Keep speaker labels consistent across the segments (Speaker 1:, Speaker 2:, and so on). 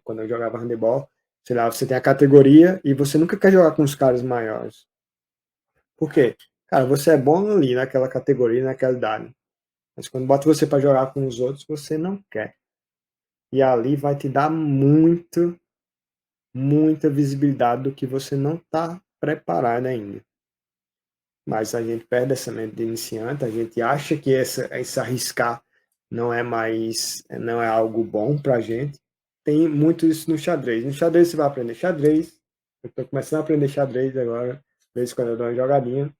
Speaker 1: quando eu jogava handebol, sei lá, você tem a categoria e você nunca quer jogar com os caras maiores. Por quê? Cara, você é bom ali naquela categoria, naquela idade. Mas quando bota você para jogar com os outros, você não quer. E ali vai te dar muita visibilidade do que você não está preparado ainda. Mas a gente perde essa mente de iniciante, a gente acha que esse arriscar não é algo bom pra gente. Tem muito isso no xadrez. No xadrez você vai aprender xadrez. Eu estou começando a aprender xadrez agora, de vez em quando eu dou uma jogadinha.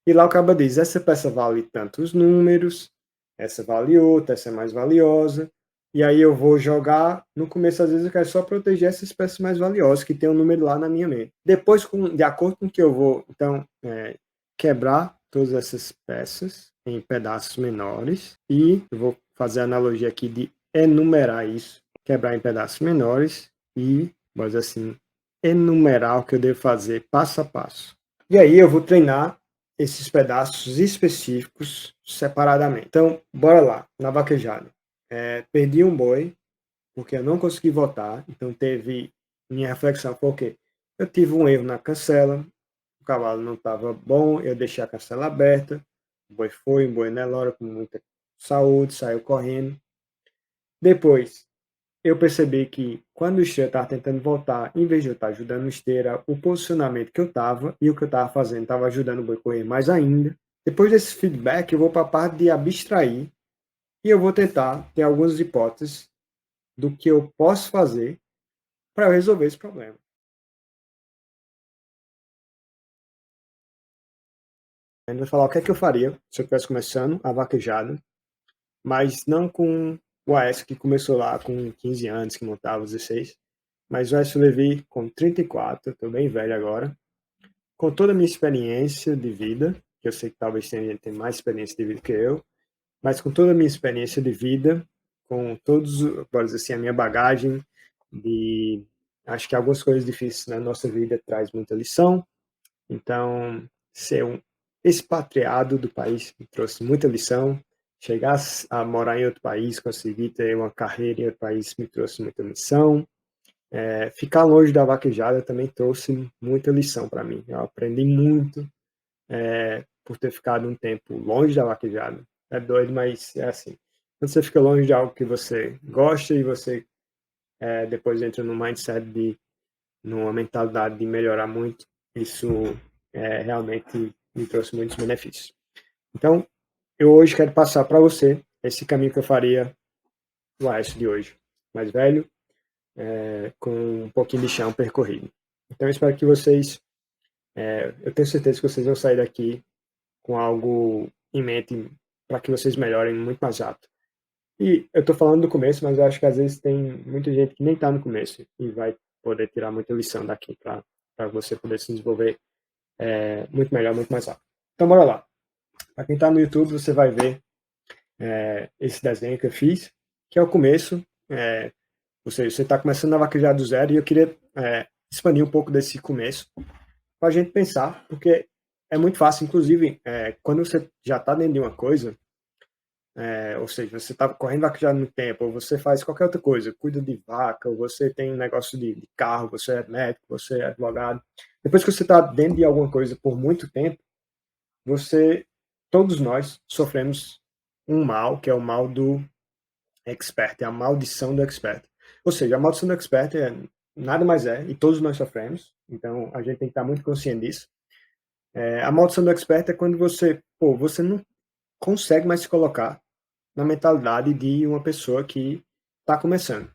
Speaker 1: E lá o cabo diz, essa peça vale tantos números, essa vale outra, essa é mais valiosa. E aí eu vou jogar, no começo às vezes eu quero só proteger essas peças mais valiosas, que tem um número lá na minha mente. Depois, de acordo com que eu vou, então, quebrar todas essas peças em pedaços menores, e eu vou fazer a analogia aqui de enumerar isso, quebrar em pedaços menores e, vamos dizer assim, enumerar o que eu devo fazer passo a passo. E aí eu vou treinar esses pedaços específicos separadamente. Então, bora lá, na vaquejada. Perdi um boi, porque eu não consegui votar, então minha reflexão foi o quê? Eu tive um erro na cancela, o cavalo não estava bom, eu deixei a cancela aberta, o boi foi, um boi Nelora com muita saúde, saiu correndo. Depois, eu percebi que quando o esteira estava tentando voltar, em vez de eu estar ajudando o esteira, o posicionamento que eu estava e o que eu estava fazendo estava ajudando o boi a correr mais ainda. Depois desse feedback, eu vou para a parte de abstrair e eu vou tentar ter algumas hipóteses do que eu posso fazer para resolver esse problema. Eu vou falar o que é que eu faria se eu estivesse começando a vaquejada, mas não com o Aécio que começou lá com 15 anos, que montava 16, mas o Aécio Levi com 34, estou bem velho agora, com toda a minha experiência de vida, que eu sei que talvez tenha gente que tem mais experiência de vida que eu, mas com toda a minha experiência de vida, com todos, pode dizer assim, a minha bagagem de, acho que algumas coisas difíceis na nossa vida traz muita lição. Então, ser um expatriado do país me trouxe muita lição. Chegar a morar em outro país, conseguir ter uma carreira em outro país me trouxe muita lição. Ficar longe da vaquejada também trouxe muita lição para mim. Eu aprendi muito por ter ficado um tempo longe da vaquejada. É doido, mas é assim. Quando você fica longe de algo que você gosta e você depois entra no mindset numa mentalidade de melhorar muito, isso realmente me trouxe muitos benefícios. Então, eu hoje quero passar para você esse caminho que eu faria no AS de hoje. Mais velho, com um pouquinho de chão percorrido. Então, eu espero que vocês, eu tenho certeza que vocês vão sair daqui com algo em mente para que vocês melhorem muito mais rápido. E eu estou falando do começo, mas eu acho que às vezes tem muita gente que nem está no começo e vai poder tirar muita lição daqui para você poder se desenvolver muito melhor, muito mais rápido. Então, bora lá. Para quem está no YouTube, você vai ver esse desenho que eu fiz, que é o começo. Você está começando a vaquejar do zero e eu queria expandir um pouco desse começo para a gente pensar, porque é muito fácil, inclusive, quando você já está dentro de uma coisa, ou seja, você está correndo vaquejada no tempo, ou você faz qualquer outra coisa, cuida de vaca, ou você tem um negócio de carro, você é médico, você é advogado. Depois que você está dentro de alguma coisa por muito tempo, todos nós sofremos um mal, que é o mal do expert, é a maldição do expert. Ou seja, a maldição do expert nada mais e todos nós sofremos, então a gente tem que estar muito consciente disso. A maldição do expert é quando você não consegue mais se colocar na mentalidade de uma pessoa que está começando.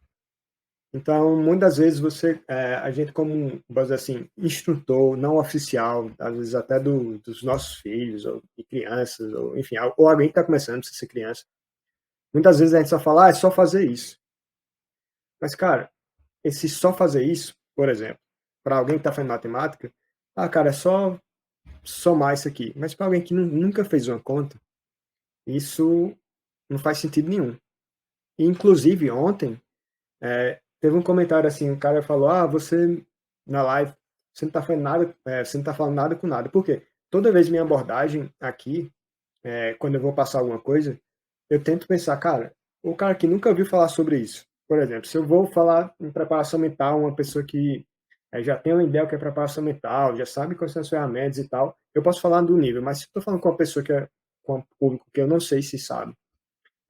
Speaker 1: Então, muitas vezes a gente como, vamos dizer assim, instrutor não oficial, às vezes até dos nossos filhos, ou de crianças, ou enfim, ou alguém que está começando, precisa ser criança, muitas vezes a gente só fala, é só fazer isso. Mas, cara, esse só fazer isso, por exemplo, para alguém que está fazendo matemática, cara, é só somar isso aqui. Mas para alguém que nunca fez uma conta, isso não faz sentido nenhum. E, inclusive, ontem, teve um comentário assim, o cara falou, você, na live, você não tá falando nada, você não tá falando nada com nada. Por quê? Toda vez minha abordagem aqui, quando eu vou passar alguma coisa, eu tento pensar, cara, o cara que nunca ouviu falar sobre isso, Por exemplo, se eu vou falar em preparação mental, uma pessoa que já tem uma ideia do que é preparação mental, já sabe quais são as ferramentas e tal, eu posso falar do nível, mas se eu estou falando com uma pessoa com um público que eu não sei se sabe,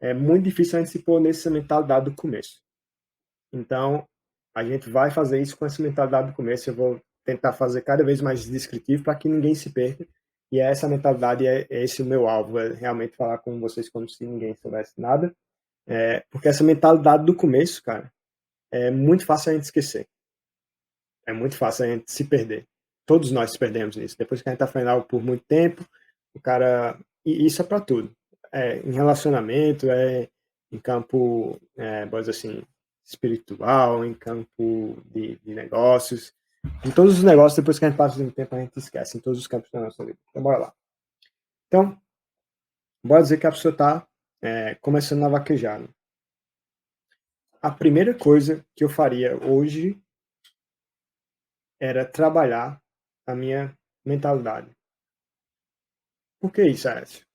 Speaker 1: é muito difícil a gente se pôr nessa mentalidade do começo. Então, a gente vai fazer isso com essa mentalidade do começo. Eu vou tentar fazer cada vez mais descritivo para que ninguém se perca. E é essa mentalidade, é esse o meu alvo, é realmente falar com vocês como se ninguém soubesse nada. Porque essa mentalidade do começo, cara, é muito fácil a gente esquecer. É muito fácil a gente se perder. Todos nós se perdemos nisso. Depois que a gente está fazendo algo por muito tempo, o cara. E isso é para tudo. Em relacionamento, em campo, vamos dizer assim, espiritual, em campo de negócios. Em todos os negócios, depois que a gente passa um tempo, a gente esquece. Em todos os campos da nossa vida. Então, bora lá. Então, bora dizer que a pessoa está começando a vaquejar. Né? A primeira coisa que eu faria hoje era trabalhar a minha mentalidade. Por que isso, Aécio?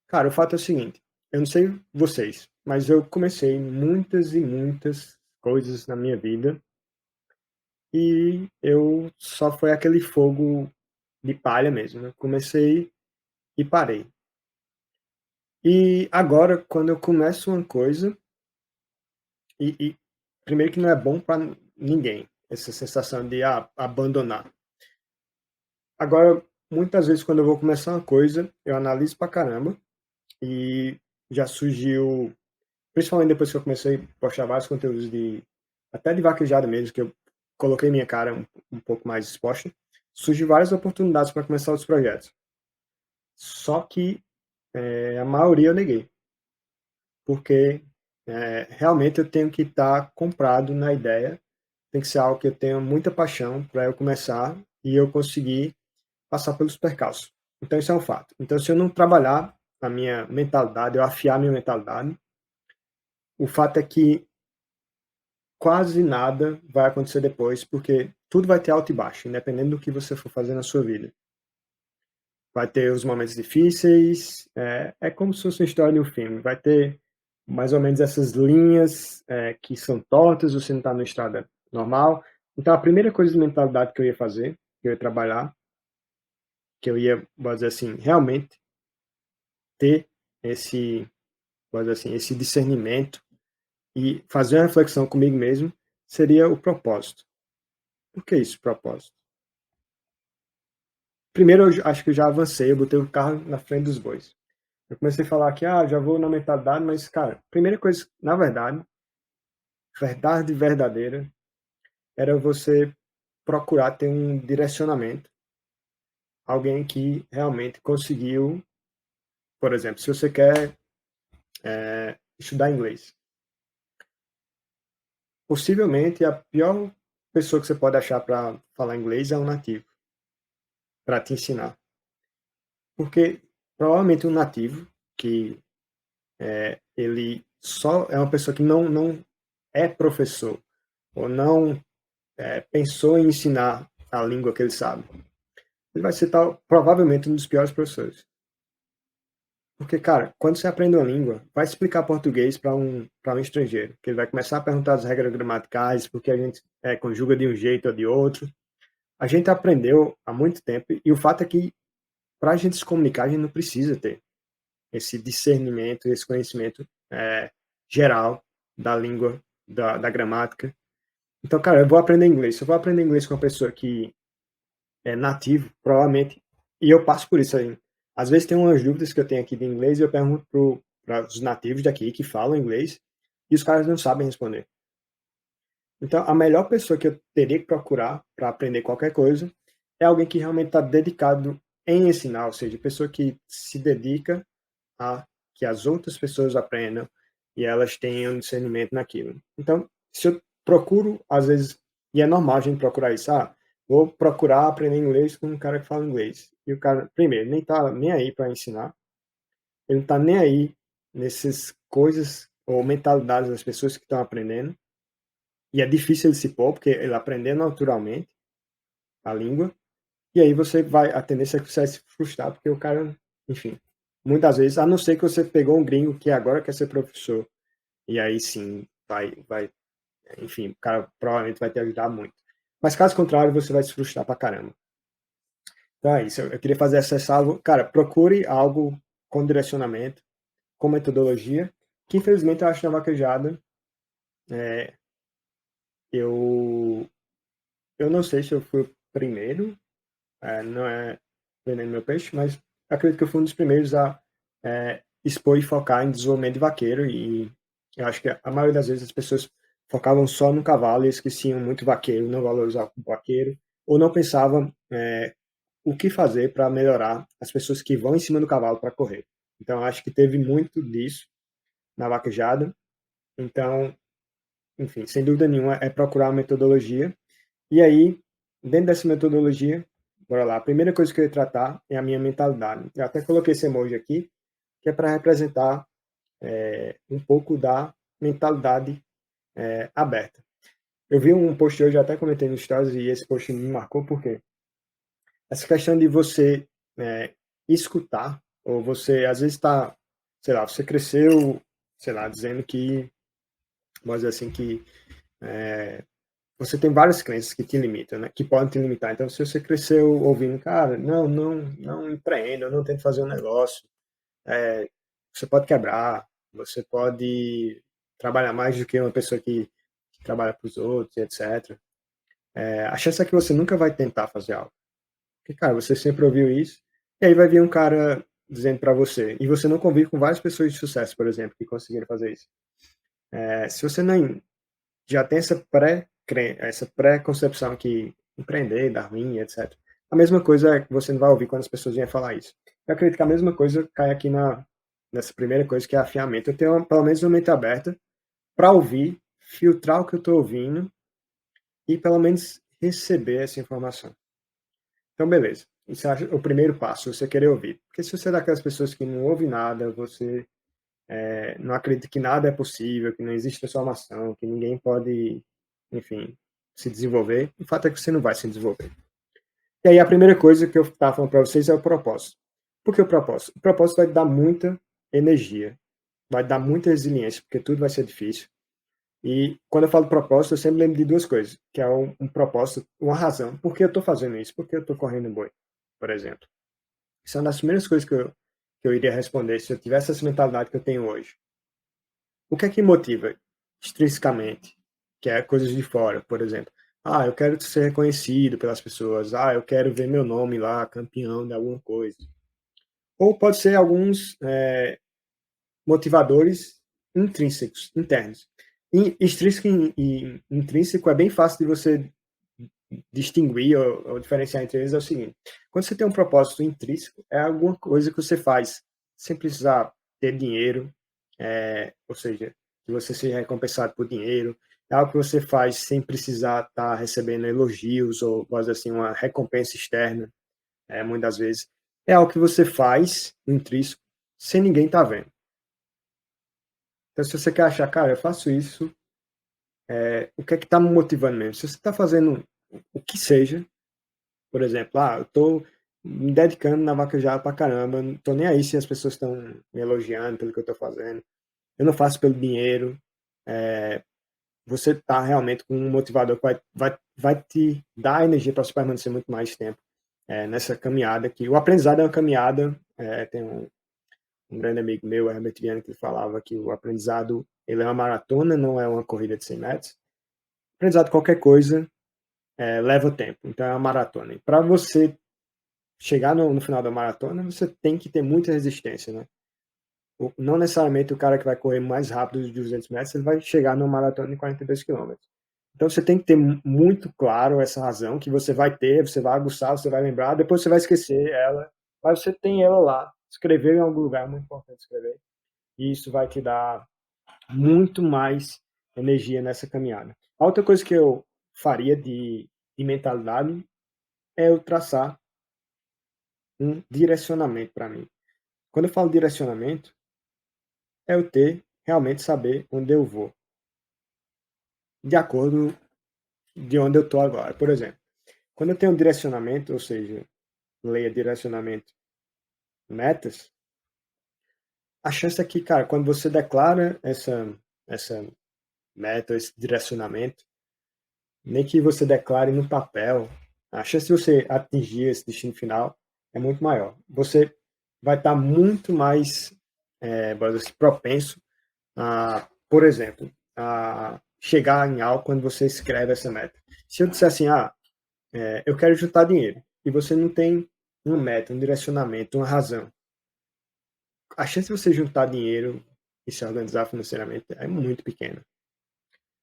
Speaker 1: Cara, o fato é o seguinte, eu não sei vocês, mas eu comecei muitas e muitas coisas na minha vida e eu só foi aquele fogo de palha mesmo, né? Comecei e parei. E agora, quando eu começo uma coisa, primeiro que não é bom para ninguém, essa sensação de abandonar. Agora, muitas vezes quando eu vou começar uma coisa, eu analiso pra caramba e já surgiu, principalmente depois que eu comecei a postar vários conteúdos até de vaquejada mesmo, que eu coloquei minha cara um pouco mais exposta, surgiu várias oportunidades para começar outros projetos. Só que a maioria eu neguei, porque realmente eu tenho que estar comprado na ideia, tem que ser algo que eu tenha muita paixão para eu começar e eu conseguir passar pelos percalços. Então isso é um fato. Então se eu não trabalhar a minha mentalidade, eu afiar a minha mentalidade, o fato é que quase nada vai acontecer depois, porque tudo vai ter alto e baixo, independente do que você for fazer na sua vida. Vai ter os momentos difíceis, é como se fosse uma história de um filme, vai ter mais ou menos essas linhas que são tortas, você não está na estrada normal. Então a primeira coisa de mentalidade que eu ia fazer, que eu ia trabalhar, que eu ia, vou dizer assim, realmente ter esse, vou dizer assim, esse discernimento e fazer uma reflexão comigo mesmo, seria o propósito. Por que isso, propósito? Primeiro, eu acho que eu já avancei, eu botei o carro na frente dos bois. Eu comecei a falar que, já vou na mentalidade, mas, cara, primeira coisa, na verdade verdadeira, era você procurar ter um direcionamento, alguém que realmente conseguiu, por exemplo, se você quer estudar inglês, possivelmente a pior pessoa que você pode achar para falar inglês é um nativo, para te ensinar. Porque provavelmente um nativo que ele só é uma pessoa que não é professor ou não pensou em ensinar a língua que ele sabe, ele vai ser provavelmente um dos piores professores. Porque, cara, quando você aprende uma língua, vai explicar português para um estrangeiro, que ele vai começar a perguntar as regras gramaticais, porque a gente conjuga de um jeito ou de outro. A gente aprendeu há muito tempo, e o fato é que, para a gente se comunicar, a gente não precisa ter esse discernimento, esse conhecimento geral da língua, da gramática. Então, cara, eu vou aprender inglês. Se eu vou aprender inglês com uma pessoa que é nativo, provavelmente, e eu passo por isso aí. Às vezes tem umas dúvidas que eu tenho aqui de inglês e eu pergunto para os nativos daqui que falam inglês e os caras não sabem responder. Então, a melhor pessoa que eu teria que procurar para aprender qualquer coisa é alguém que realmente está dedicado em ensinar, ou seja, pessoa que se dedica a que as outras pessoas aprendam e elas tenham discernimento naquilo. Então, se eu procuro, às vezes, e é normal a gente procurar isso, vou procurar aprender inglês com um cara que fala inglês. E o cara, primeiro, nem tá nem aí para ensinar, ele não tá nem aí nessas coisas ou mentalidades das pessoas que estão aprendendo. E é difícil ele se pôr, porque ele aprender naturalmente a língua, e aí você vai, a tendência é que você vai se frustrar, porque o cara, enfim, muitas vezes, a não ser que você pegou um gringo que agora quer ser professor, e aí sim, vai, enfim, o cara provavelmente vai te ajudar muito. Mas caso contrário, você vai se frustrar pra caramba. Então é isso, eu queria fazer essa ressalva. Cara, procure algo com direcionamento, com metodologia, que infelizmente eu acho na vaquejada, eu, eu não sei se eu fui o primeiro, não é vendendo meu peixe, mas acredito que eu fui um dos primeiros a expor e focar em desenvolvimento de vaqueiro, e eu acho que a maioria das vezes as pessoas focavam só no cavalo e esqueciam muito o vaqueiro, não valorizavam o vaqueiro, ou não pensavam o que fazer para melhorar as pessoas que vão em cima do cavalo para correr. Então, acho que teve muito disso na vaquejada. Então, enfim, sem dúvida nenhuma, é procurar uma metodologia. E aí, dentro dessa metodologia, bora lá. A primeira coisa que eu ia tratar é a minha mentalidade. Eu até coloquei esse emoji aqui, que é para representar um pouco da mentalidade aberta. Eu vi um post hoje, até comentei no Stories, e esse post me marcou porque essa questão de você escutar, ou você às vezes está, sei lá, você cresceu, sei lá, dizendo que, vamos dizer assim, que você tem várias crenças que te limitam, né? Que podem te limitar. Então, se você cresceu ouvindo, cara, não empreenda, não tente fazer um negócio, você pode quebrar, você pode trabalhar mais do que uma pessoa que trabalha para os outros, etc. A chance é que você nunca vai tentar fazer algo. Porque, cara, você sempre ouviu isso, e aí vai vir um cara dizendo para você, e você não convive com várias pessoas de sucesso, por exemplo, que conseguiram fazer isso. Se você não já tem essa pré-concepção que empreender dá ruim, etc. A mesma coisa é que você não vai ouvir quando as pessoas vêm falar isso. Eu acredito que a mesma coisa cai aqui nessa primeira coisa, que é afiamento. Eu tenho pelo menos uma mente aberta para ouvir, filtrar o que eu estou ouvindo e pelo menos receber essa informação. Então, beleza. Isso é o primeiro passo, você querer ouvir. Porque se você é daquelas pessoas que não ouve nada, você não acredita que nada é possível, que não existe transformação, que ninguém pode, enfim, se desenvolver, o fato é que você não vai se desenvolver. E aí a primeira coisa que eu estava falando para vocês é o propósito. Por que o propósito? O propósito vai dar muita energia, vai dar muita resiliência, porque tudo vai ser difícil. E quando eu falo propósito, eu sempre lembro de duas coisas, que é um propósito, uma razão. Por que eu estou fazendo isso? Por que eu estou correndo boi, por exemplo? Isso é uma das primeiras coisas que eu iria responder se eu tivesse essa mentalidade que eu tenho hoje. O que é que motiva extrinsecamente? Que é coisas de fora, por exemplo. Ah, eu quero ser reconhecido pelas pessoas. Ah, eu quero ver meu nome lá, campeão de alguma coisa. Ou pode ser alguns motivadores intrínsecos, internos. Extrínseco e intrínseco é bem fácil de você distinguir ou diferenciar entre eles. É o seguinte: quando você tem um propósito intrínseco, é alguma coisa que você faz sem precisar ter dinheiro, ou seja, que você seja recompensado por dinheiro, é algo que você faz sem precisar estar recebendo elogios ou, vamos dizer assim, uma recompensa externa, muitas vezes. É algo que você faz intrínseco sem ninguém estar vendo. Então, se você quer achar, cara, eu faço isso, o que é que está me motivando mesmo? Se você está fazendo o que seja, por exemplo, eu estou me dedicando na vaquejada pra caramba, não tô nem aí se as pessoas estão me elogiando pelo que eu estou fazendo, eu não faço pelo dinheiro, você está realmente com um motivador que vai te dar energia para você permanecer muito mais tempo nessa caminhada, que o aprendizado é uma caminhada, tem um grande amigo meu, Herbert Viana, que falava que o aprendizado ele é uma maratona, não é uma corrida de 100 metros. Aprendizado qualquer coisa leva tempo, então é uma maratona. E para você chegar no final da maratona, você tem que ter muita resistência, né? Não necessariamente o cara que vai correr mais rápido de 200 metros, ele vai chegar numa maratona de 42 quilômetros. Então você tem que ter muito claro essa razão que você vai ter, você vai aguçar, você vai lembrar, depois você vai esquecer ela, mas você tem ela lá. Escrever em algum lugar é muito importante escrever. E isso vai te dar muito mais energia nessa caminhada. A outra coisa que eu faria de mentalidade é eu traçar um direcionamento para mim. Quando eu falo direcionamento, é eu ter realmente saber onde eu vou, de acordo de onde eu estou agora. Por exemplo, quando eu tenho um direcionamento, ou seja, leia direcionamento, metas, a chance é que, cara, quando você declara essa meta, esse direcionamento, nem que você declare no papel, a chance de você atingir esse destino final é muito maior. Você vai estar muito mais propenso a, por exemplo, a chegar em algo quando você escreve essa meta. Se eu disser assim, eu quero juntar dinheiro, e você não tem uma meta, um direcionamento, uma razão, a chance de você juntar dinheiro e se organizar financeiramente é muito pequena.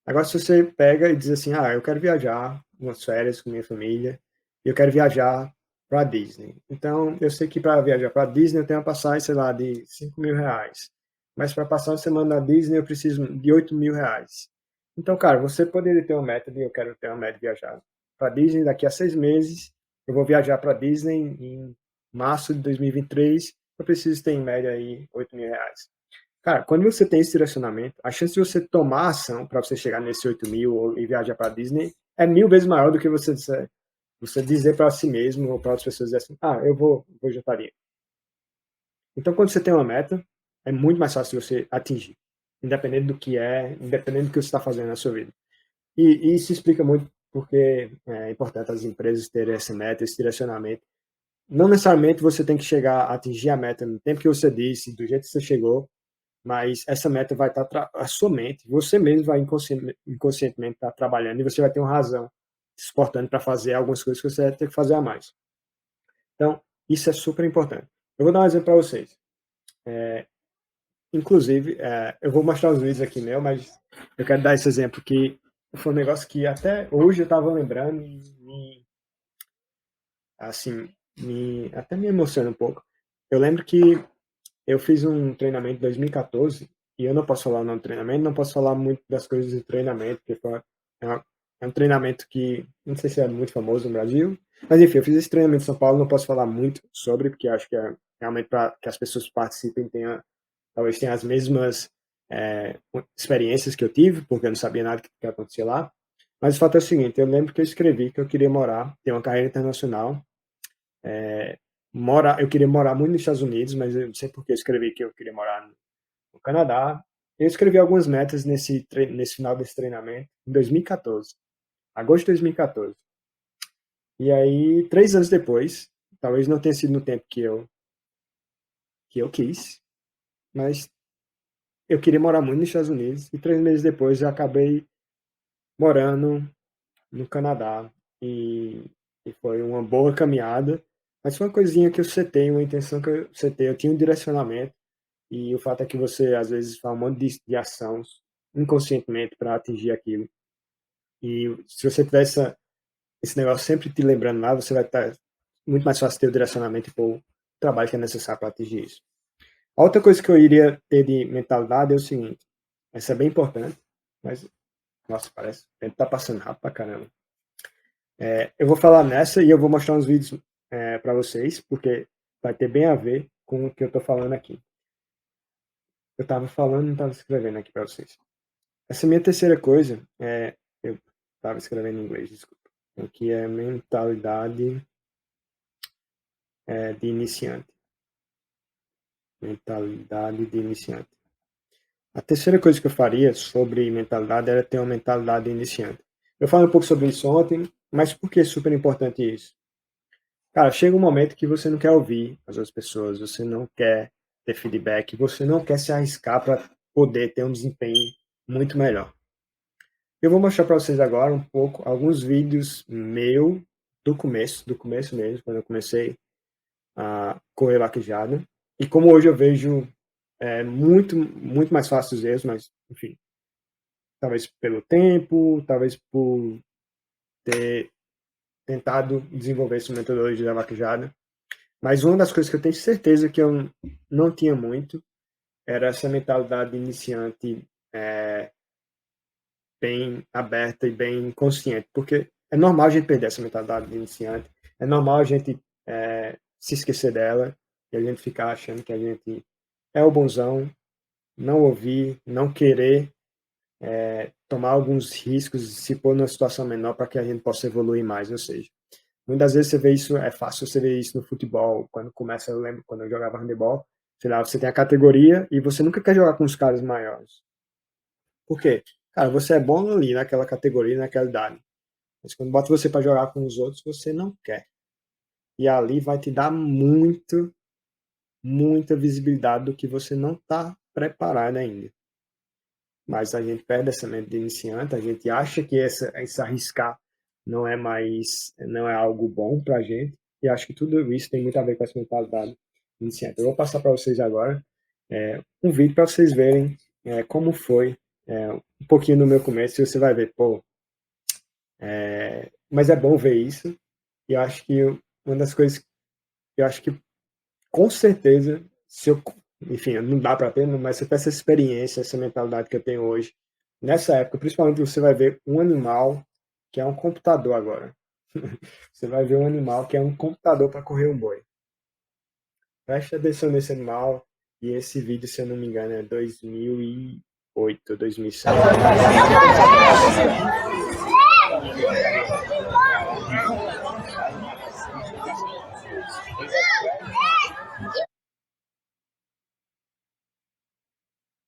Speaker 1: Agora, se você pega e diz assim, eu quero viajar umas férias com minha família, e eu quero viajar para Disney. Então, eu sei que para viajar para Disney eu tenho uma passagem, sei lá, de R$ 5.000. Mas para passar uma semana na Disney eu preciso de R$ 8.000. Então, cara, você poderia ter uma meta de eu quero ter uma meta de viajar para Disney daqui a 6 meses. Eu vou viajar para Disney em março de 2023. Eu preciso ter em média aí R$ 8.000. Cara, quando você tem esse direcionamento, a chance de você tomar ação para você chegar nesse 8.000 e viajar para Disney é 1.000 vezes maior do que você dizer para si mesmo ou para outras pessoas dizer assim, eu vou jantar dinheiro. Então, quando você tem uma meta, é muito mais fácil de você atingir, independente do que independente do que você está fazendo na sua vida. E isso explica muito porque é importante as empresas terem essa meta, esse direcionamento. Não necessariamente você tem que chegar a atingir a meta no tempo que você disse, do jeito que você chegou, mas essa meta vai estar a sua mente, você mesmo vai inconscientemente estar trabalhando e você vai ter uma razão se exportando para fazer algumas coisas que você vai ter que fazer a mais. Então, isso é super importante. Eu vou dar um exemplo para vocês. Inclusive, eu vou mostrar os vídeos aqui meu, mas eu quero dar esse exemplo que foi um negócio que até hoje eu estava lembrando e assim, até me emociona um pouco. Eu lembro que eu fiz um treinamento em 2014 e eu não posso falar o nome do treinamento, não posso falar muito das coisas do treinamento, porque é um treinamento que não sei se é muito famoso no Brasil, mas enfim, eu fiz esse treinamento em São Paulo, não posso falar muito sobre, porque acho que é realmente para que as pessoas que participem talvez tenham as mesmas experiências que eu tive, porque eu não sabia nada que acontecia lá. Mas o fato é o seguinte, eu lembro que eu escrevi que eu queria ter uma carreira internacional, eu queria morar muito nos Estados Unidos, mas eu não sei porque eu escrevi que eu queria morar no Canadá. Eu escrevi algumas metas nesse final desse treinamento, em 2014, agosto de 2014. E aí, 3 anos depois, talvez não tenha sido no tempo que eu quis, mas eu queria morar muito nos Estados Unidos, e 3 meses depois eu acabei morando no Canadá, e foi uma boa caminhada, mas foi uma coisinha que eu setei, uma intenção que eu setei, eu tinha um direcionamento. E o fato é que você, às vezes, faz um monte de ação inconscientemente para atingir aquilo. E se você tiver esse negócio sempre te lembrando lá, você vai estar muito mais fácil ter o direcionamento e pôr o trabalho que é necessário para atingir isso. A outra coisa que eu iria ter de mentalidade é o seguinte, essa é bem importante, mas, nossa, parece que o tempo está passando rápido pra caramba. Eu vou falar nessa e eu vou mostrar uns vídeos para vocês, porque vai ter bem a ver com o que eu estou falando aqui. Eu estava falando, não estava escrevendo aqui para vocês. Essa minha terceira coisa eu estava escrevendo em inglês, desculpa. Aqui é mentalidade de iniciante. Mentalidade de iniciante. A terceira coisa que eu faria sobre mentalidade era ter uma mentalidade de iniciante. Eu falei um pouco sobre isso ontem, mas por que é super importante isso? Cara, chega um momento que você não quer ouvir as outras pessoas, você não quer ter feedback, você não quer se arriscar para poder ter um desempenho muito melhor. Eu vou mostrar para vocês agora um pouco, alguns vídeos meu do começo mesmo, quando eu comecei a correr vaquejada. E como hoje eu vejo muito, muito mais fácil os erros, mas, enfim, talvez pelo tempo, talvez por ter tentado desenvolver essa metodologia da vaquejada. Mas uma das coisas que eu tenho certeza que eu não tinha muito era essa mentalidade iniciante bem aberta e bem consciente, porque é normal a gente perder essa mentalidade de iniciante, é normal a gente se esquecer dela e a gente ficar achando que a gente é o bonzão, não ouvir, não querer tomar alguns riscos, se pôr numa situação menor para que a gente possa evoluir mais, ou seja, muitas vezes você vê isso, é fácil você ver isso no futebol, quando começa, eu lembro quando eu jogava handebol, sei lá, você tem a categoria e você nunca quer jogar com os caras maiores. Por quê? cara, você é bom ali naquela categoria, naquela idade. Mas quando bota você para jogar com os outros, você não quer. E ali vai te dar muita visibilidade do que você não está preparado ainda. Mas a gente perde essa mente de iniciante, a gente acha que esse arriscar não é algo bom para a gente, e acho que tudo isso tem muito a ver com essa mentalidade de iniciante. Eu vou passar para vocês agora um vídeo para vocês verem como foi um pouquinho no meu começo, e você vai ver, pô, mas é bom ver isso, e eu acho que uma das coisas, eu acho que com certeza, se eu, enfim, não dá para ter, mas se eu tivesse essa experiência, essa mentalidade que eu tenho hoje, nessa época, principalmente você vai ver um animal que é um computador agora. Você vai ver um animal que é um computador para correr um boi. Preste atenção nesse animal, e esse vídeo, se eu não me engano, é 2008, 2007.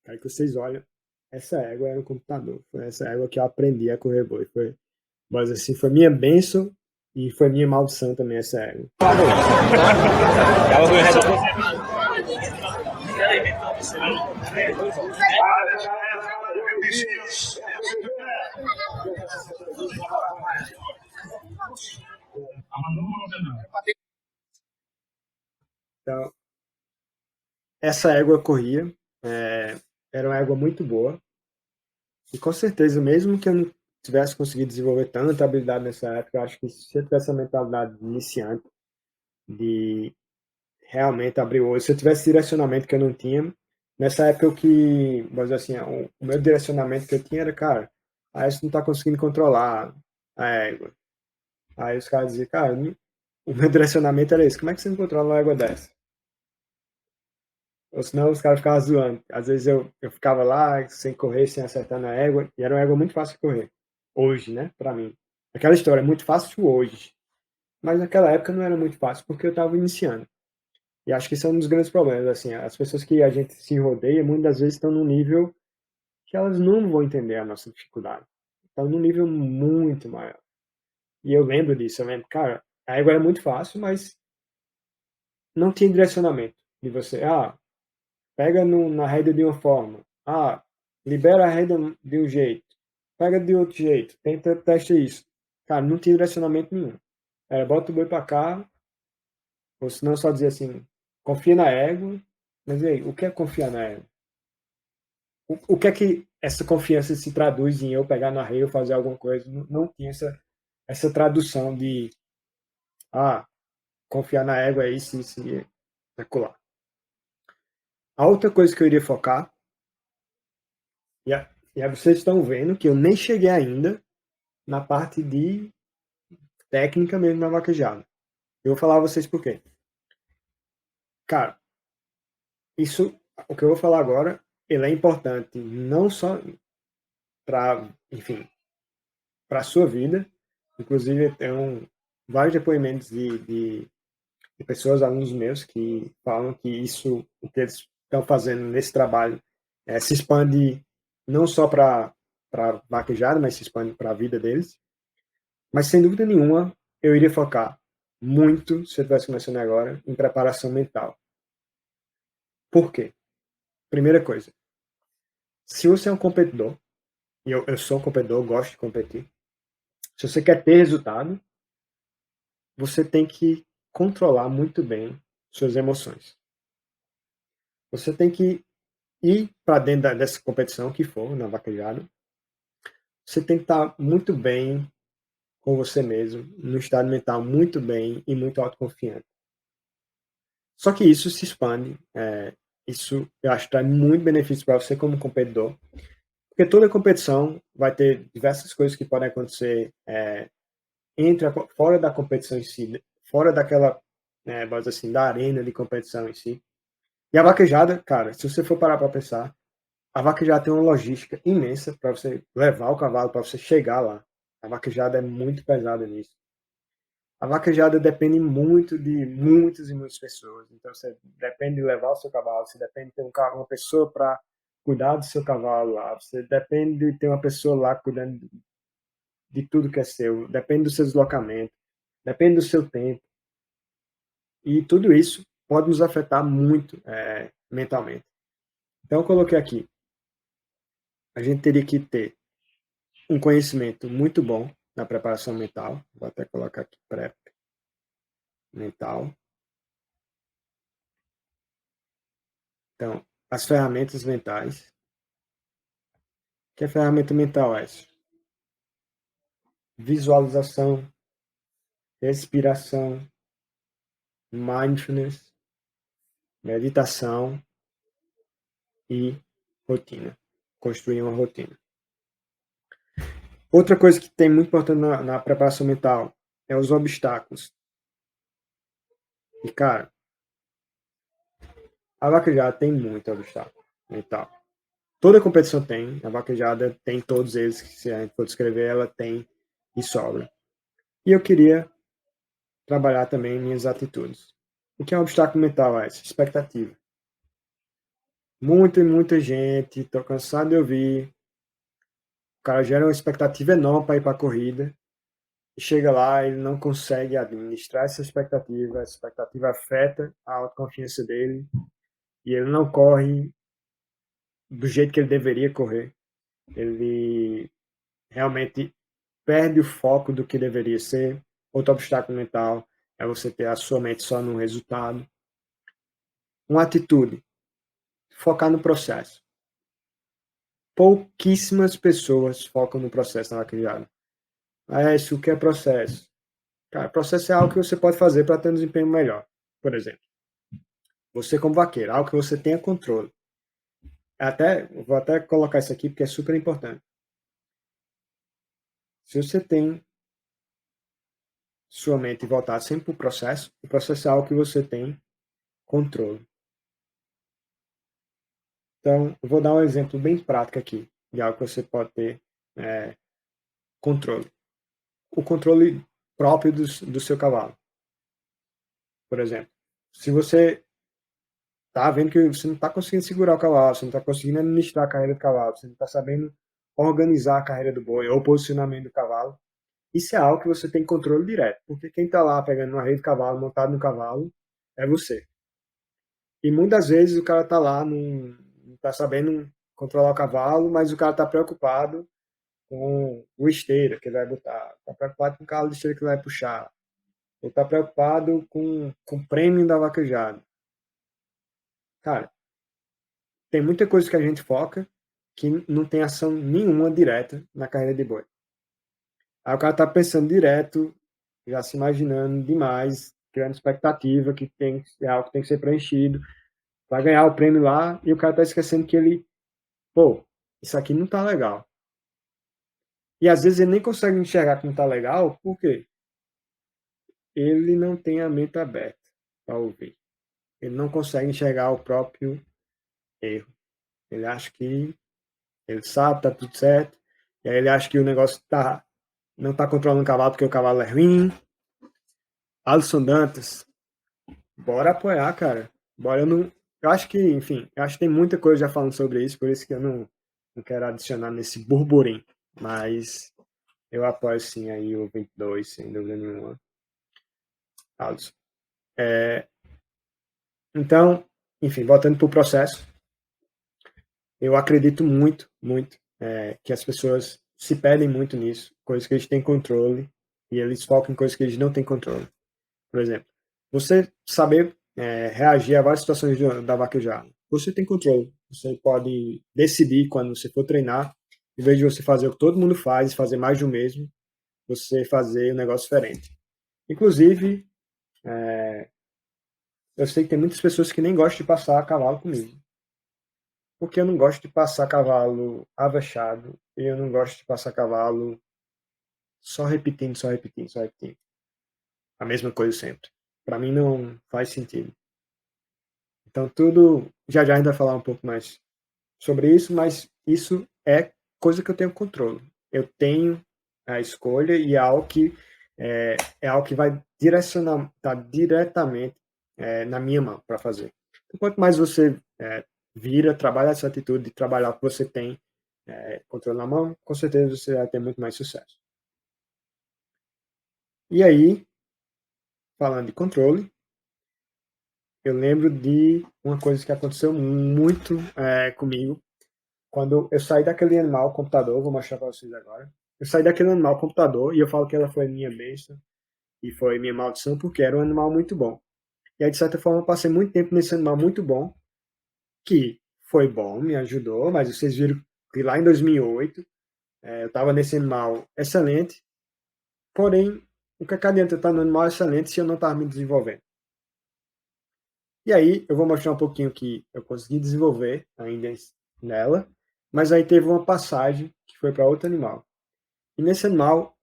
Speaker 1: Aí que vocês olham, essa égua era um computador. Foi essa égua que eu aprendi a correr boi. Mas assim, foi minha bênção e foi minha maldição também essa égua. Então, essa égua corria, era uma égua muito boa. E com certeza, mesmo que eu não tivesse conseguido desenvolver tanta habilidade nessa época, eu acho que se eu tivesse a mentalidade de iniciante, de realmente abrir o olho, se eu tivesse direcionamento que eu não tinha, nessa época mas assim, o meu direcionamento que eu tinha era, cara, aí você não tá conseguindo controlar a égua. Aí os caras diziam, cara, o meu direcionamento era esse, como é que você não controla uma égua dessa? Ou senão os caras ficavam zoando. Às vezes eu ficava lá, sem correr, sem acertar na égua, e era uma égua muito fácil de correr. Hoje, né, pra mim. Aquela história é muito fácil hoje, mas naquela época não era muito fácil, porque eu estava iniciando. E acho que esse é um dos grandes problemas, assim, as pessoas que a gente se rodeia, muitas das vezes estão num nível que elas não vão entender a nossa dificuldade. Estão num nível muito maior. E eu lembro disso, eu lembro, cara, a égua era muito fácil, mas não tinha direcionamento. De você, pega na rede de uma forma. Libera a rede de um jeito. Pega de outro jeito. Testa isso. Cara, não tinha direcionamento nenhum. Era bota o boi pra cá, ou senão só dizia assim, confia na égua. Mas e aí, o que é confiar na égua? O que é que essa confiança se traduz em eu pegar na rede ou fazer alguma coisa? Não tinha essa tradução de, ah, confiar na égua é isso e acolá. A outra coisa que eu iria focar, e aí vocês estão vendo que eu nem cheguei ainda na parte de técnica mesmo na vaquejada. Eu vou falar a vocês por quê. Cara, o que eu vou falar agora, ele é importante não só para, enfim, para a sua vida. Inclusive, tem vários depoimentos de pessoas, alunos meus, que falam que o que eles estão fazendo nesse trabalho, se expande não só para vaquejada, mas se expande para a vida deles. Mas, sem dúvida nenhuma, eu iria focar muito, se eu estivesse começando agora, em preparação mental. Por quê? Primeira coisa, se você é um competidor, e eu sou um competidor, gosto de competir, se você quer ter resultado, você tem que controlar muito bem suas emoções. Você tem que ir para dentro dessa competição que for, na vaquejada, você tem que estar muito bem com você mesmo, no estado mental muito bem e muito autoconfiante. Só que isso se expande, isso eu acho que traz muito benefício para você como competidor, porque toda competição vai ter diversas coisas que podem acontecer fora da competição em si, fora daquela, vamos dizer assim, da arena de competição em si. E a vaquejada, cara, se você for parar para pensar, a vaquejada tem uma logística imensa para você levar o cavalo, para você chegar lá. A vaquejada é muito pesada nisso. A vaquejada depende muito de muitas e muitas pessoas. Então, você depende de levar o seu cavalo, você depende de ter uma pessoa para cuidar do seu cavalo lá, você depende de ter uma pessoa lá cuidando de tudo que é seu, depende do seu deslocamento, depende do seu tempo, e tudo isso pode nos afetar muito mentalmente. Então, eu coloquei aqui, a gente teria que ter um conhecimento muito bom na preparação mental, vou até colocar aqui prep mental. Então, as ferramentas mentais. Que é ferramenta mental é essa? Visualização, respiração, mindfulness, meditação e rotina. Construir uma rotina. Outra coisa que tem muito importante na preparação mental é os obstáculos. E, cara, a vaquejada tem muito obstáculo mental. Toda competição tem, a vaquejada tem todos eles, que se a gente for descrever, ela tem e sobra. E eu queria trabalhar também minhas atitudes. O que é um obstáculo mental? É essa expectativa. Muita gente, tô cansado de ouvir. O cara gera uma expectativa enorme para ir para a corrida. E chega lá, ele não consegue administrar essa expectativa afeta a autoconfiança dele. E ele não corre do jeito que ele deveria correr. Ele realmente perde o foco do que deveria ser. Outro obstáculo mental é você ter a sua mente só no resultado. Uma atitude, focar no processo. Pouquíssimas pessoas focam no processo na vaquejada. Isso o que é processo? Cara, processo é algo que você pode fazer para ter um desempenho melhor. Por exemplo, você como vaqueiro, algo que você tenha controle. Vou até colocar isso aqui porque é super importante. Se você tem sua mente voltada sempre para o processo é algo que você tem controle. Então, eu vou dar um exemplo bem prático aqui, de algo que você pode ter controle. O controle próprio do seu cavalo. Por exemplo, se você tá vendo que você não está conseguindo segurar o cavalo, você não está conseguindo administrar a carreira do cavalo, você não está sabendo organizar a carreira do boi ou o posicionamento do cavalo, isso é algo que você tem controle direto, porque quem está lá pegando uma rede do cavalo, montado no cavalo, é você. E muitas vezes o cara está lá, não está sabendo controlar o cavalo, mas o cara está preocupado com o esteira que ele vai botar, está preocupado com o calo de esteira que ele vai puxar, ou está preocupado com o prêmio da vaquejada. Cara, tem muita coisa que a gente foca que não tem ação nenhuma direta na carreira de boi. Aí o cara tá pensando direto, já se imaginando demais, criando expectativa que é algo que tem que ser preenchido, vai ganhar o prêmio lá, e o cara tá esquecendo que isso aqui não tá legal. E às vezes ele nem consegue enxergar que não tá legal, por quê? Ele não tem a mente aberta para ouvir. Ele não consegue enxergar o próprio erro. Ele acha que ele sabe, tá tudo certo, e aí ele acha que o negócio não tá controlando o cavalo porque o cavalo é ruim. Alisson Dantas, bora apoiar, cara. Bora, eu acho que, enfim, eu acho que tem muita coisa já falando sobre isso, por isso que eu não quero adicionar nesse burburinho. Mas eu apoio sim aí o 22, sem dúvida nenhuma. Alisson. Então, enfim, voltando para o processo, eu acredito muito, que as pessoas se perdem muito nisso, coisas que eles têm controle, e eles focam em coisas que eles não têm controle. Por exemplo, você saber reagir a várias situações da vaquejada. Você tem controle. Você pode decidir quando você for treinar, em vez de você fazer o que todo mundo faz, fazer mais do mesmo, você fazer um negócio diferente. Inclusive, eu sei que tem muitas pessoas que nem gostam de passar a cavalo comigo. Porque eu não gosto de passar cavalo avexado, e eu não gosto de passar cavalo só repetindo, só repetindo, só repetindo. A mesma coisa sempre. Para mim não faz sentido. Então tudo, já a gente vai falar um pouco mais sobre isso, mas isso é coisa que eu tenho controle. Eu tenho a escolha e é algo que vai direcionar, tá diretamente na minha mão para fazer. Então, quanto mais você trabalha essa atitude de trabalhar o que você tem controle na mão, com certeza você vai ter muito mais sucesso. E aí, falando de controle, eu lembro de uma coisa que aconteceu muito comigo, quando eu saí daquele animal computador, vou mostrar para vocês agora. Eu saí daquele animal computador e eu falo que ela foi minha bênção e foi minha maldição porque era um animal muito bom. E aí, de certa forma, eu passei muito tempo nesse animal muito bom, que foi bom, me ajudou, mas vocês viram que lá em 2008 eu estava nesse animal excelente, porém, o que adianta eu estar no animal excelente se eu não estava me desenvolvendo? E aí, eu vou mostrar um pouquinho que eu consegui desenvolver ainda nela, mas aí teve uma passagem que foi para outro animal. E nesse animal,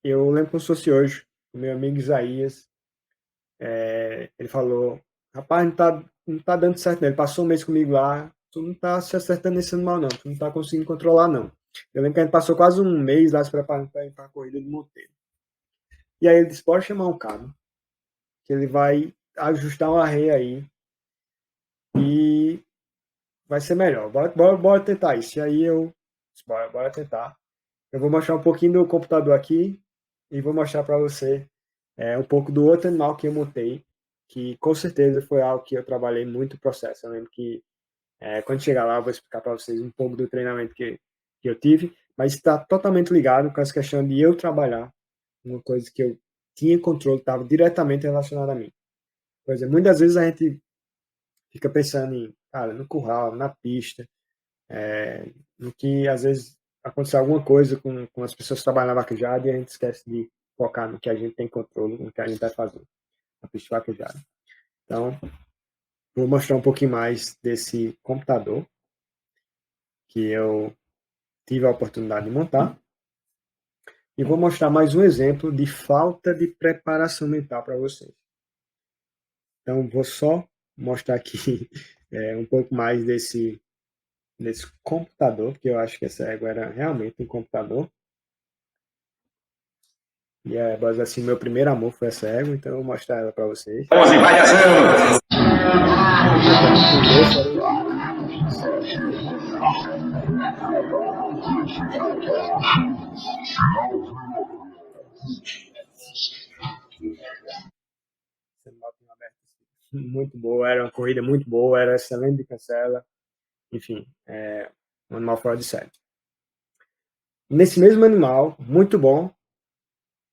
Speaker 1: eu lembro como se fosse hoje, o meu amigo Isaías, ele falou, rapaz, não tá dando certo não. Ele passou um mês comigo lá, tu não tá se acertando nesse animal não, tu não tá conseguindo controlar não. Eu lembro que a gente passou quase um mês lá se preparando para ir para a corrida de Monteiro. E aí ele disse, pode chamar um cara, que ele vai ajustar uma arreia aí e vai ser melhor. Bora tentar isso. E aí eu disse, bora tentar. Eu vou mostrar um pouquinho do computador aqui e vou mostrar para você um pouco do outro animal que eu montei, que com certeza foi algo que eu trabalhei muito o processo. Eu lembro que quando chegar lá eu vou explicar para vocês um pouco do treinamento que eu tive, mas está totalmente ligado com essa questão de eu trabalhar uma coisa que eu tinha controle, estava diretamente relacionada a mim. Por exemplo, muitas vezes a gente fica pensando em, cara, no curral, na pista, no que às vezes aconteceu alguma coisa com as pessoas que trabalham na vaquejada e a gente esquece de focar no que a gente tem controle, no que a gente vai fazer na pista de vaquejada. Então, vou mostrar um pouquinho mais desse computador que eu tive a oportunidade de montar e vou mostrar mais um exemplo de falta de preparação mental para vocês. Então, vou só mostrar aqui um pouco mais desse computador, porque eu acho que essa égua era realmente um computador. E assim, meu primeiro amor foi essa égua, então eu vou mostrar ela para vocês. Vamos em variação! Muito boa, era uma corrida muito boa, era excelente de cancela, enfim, um animal fora de série. Nesse mesmo animal, muito bom,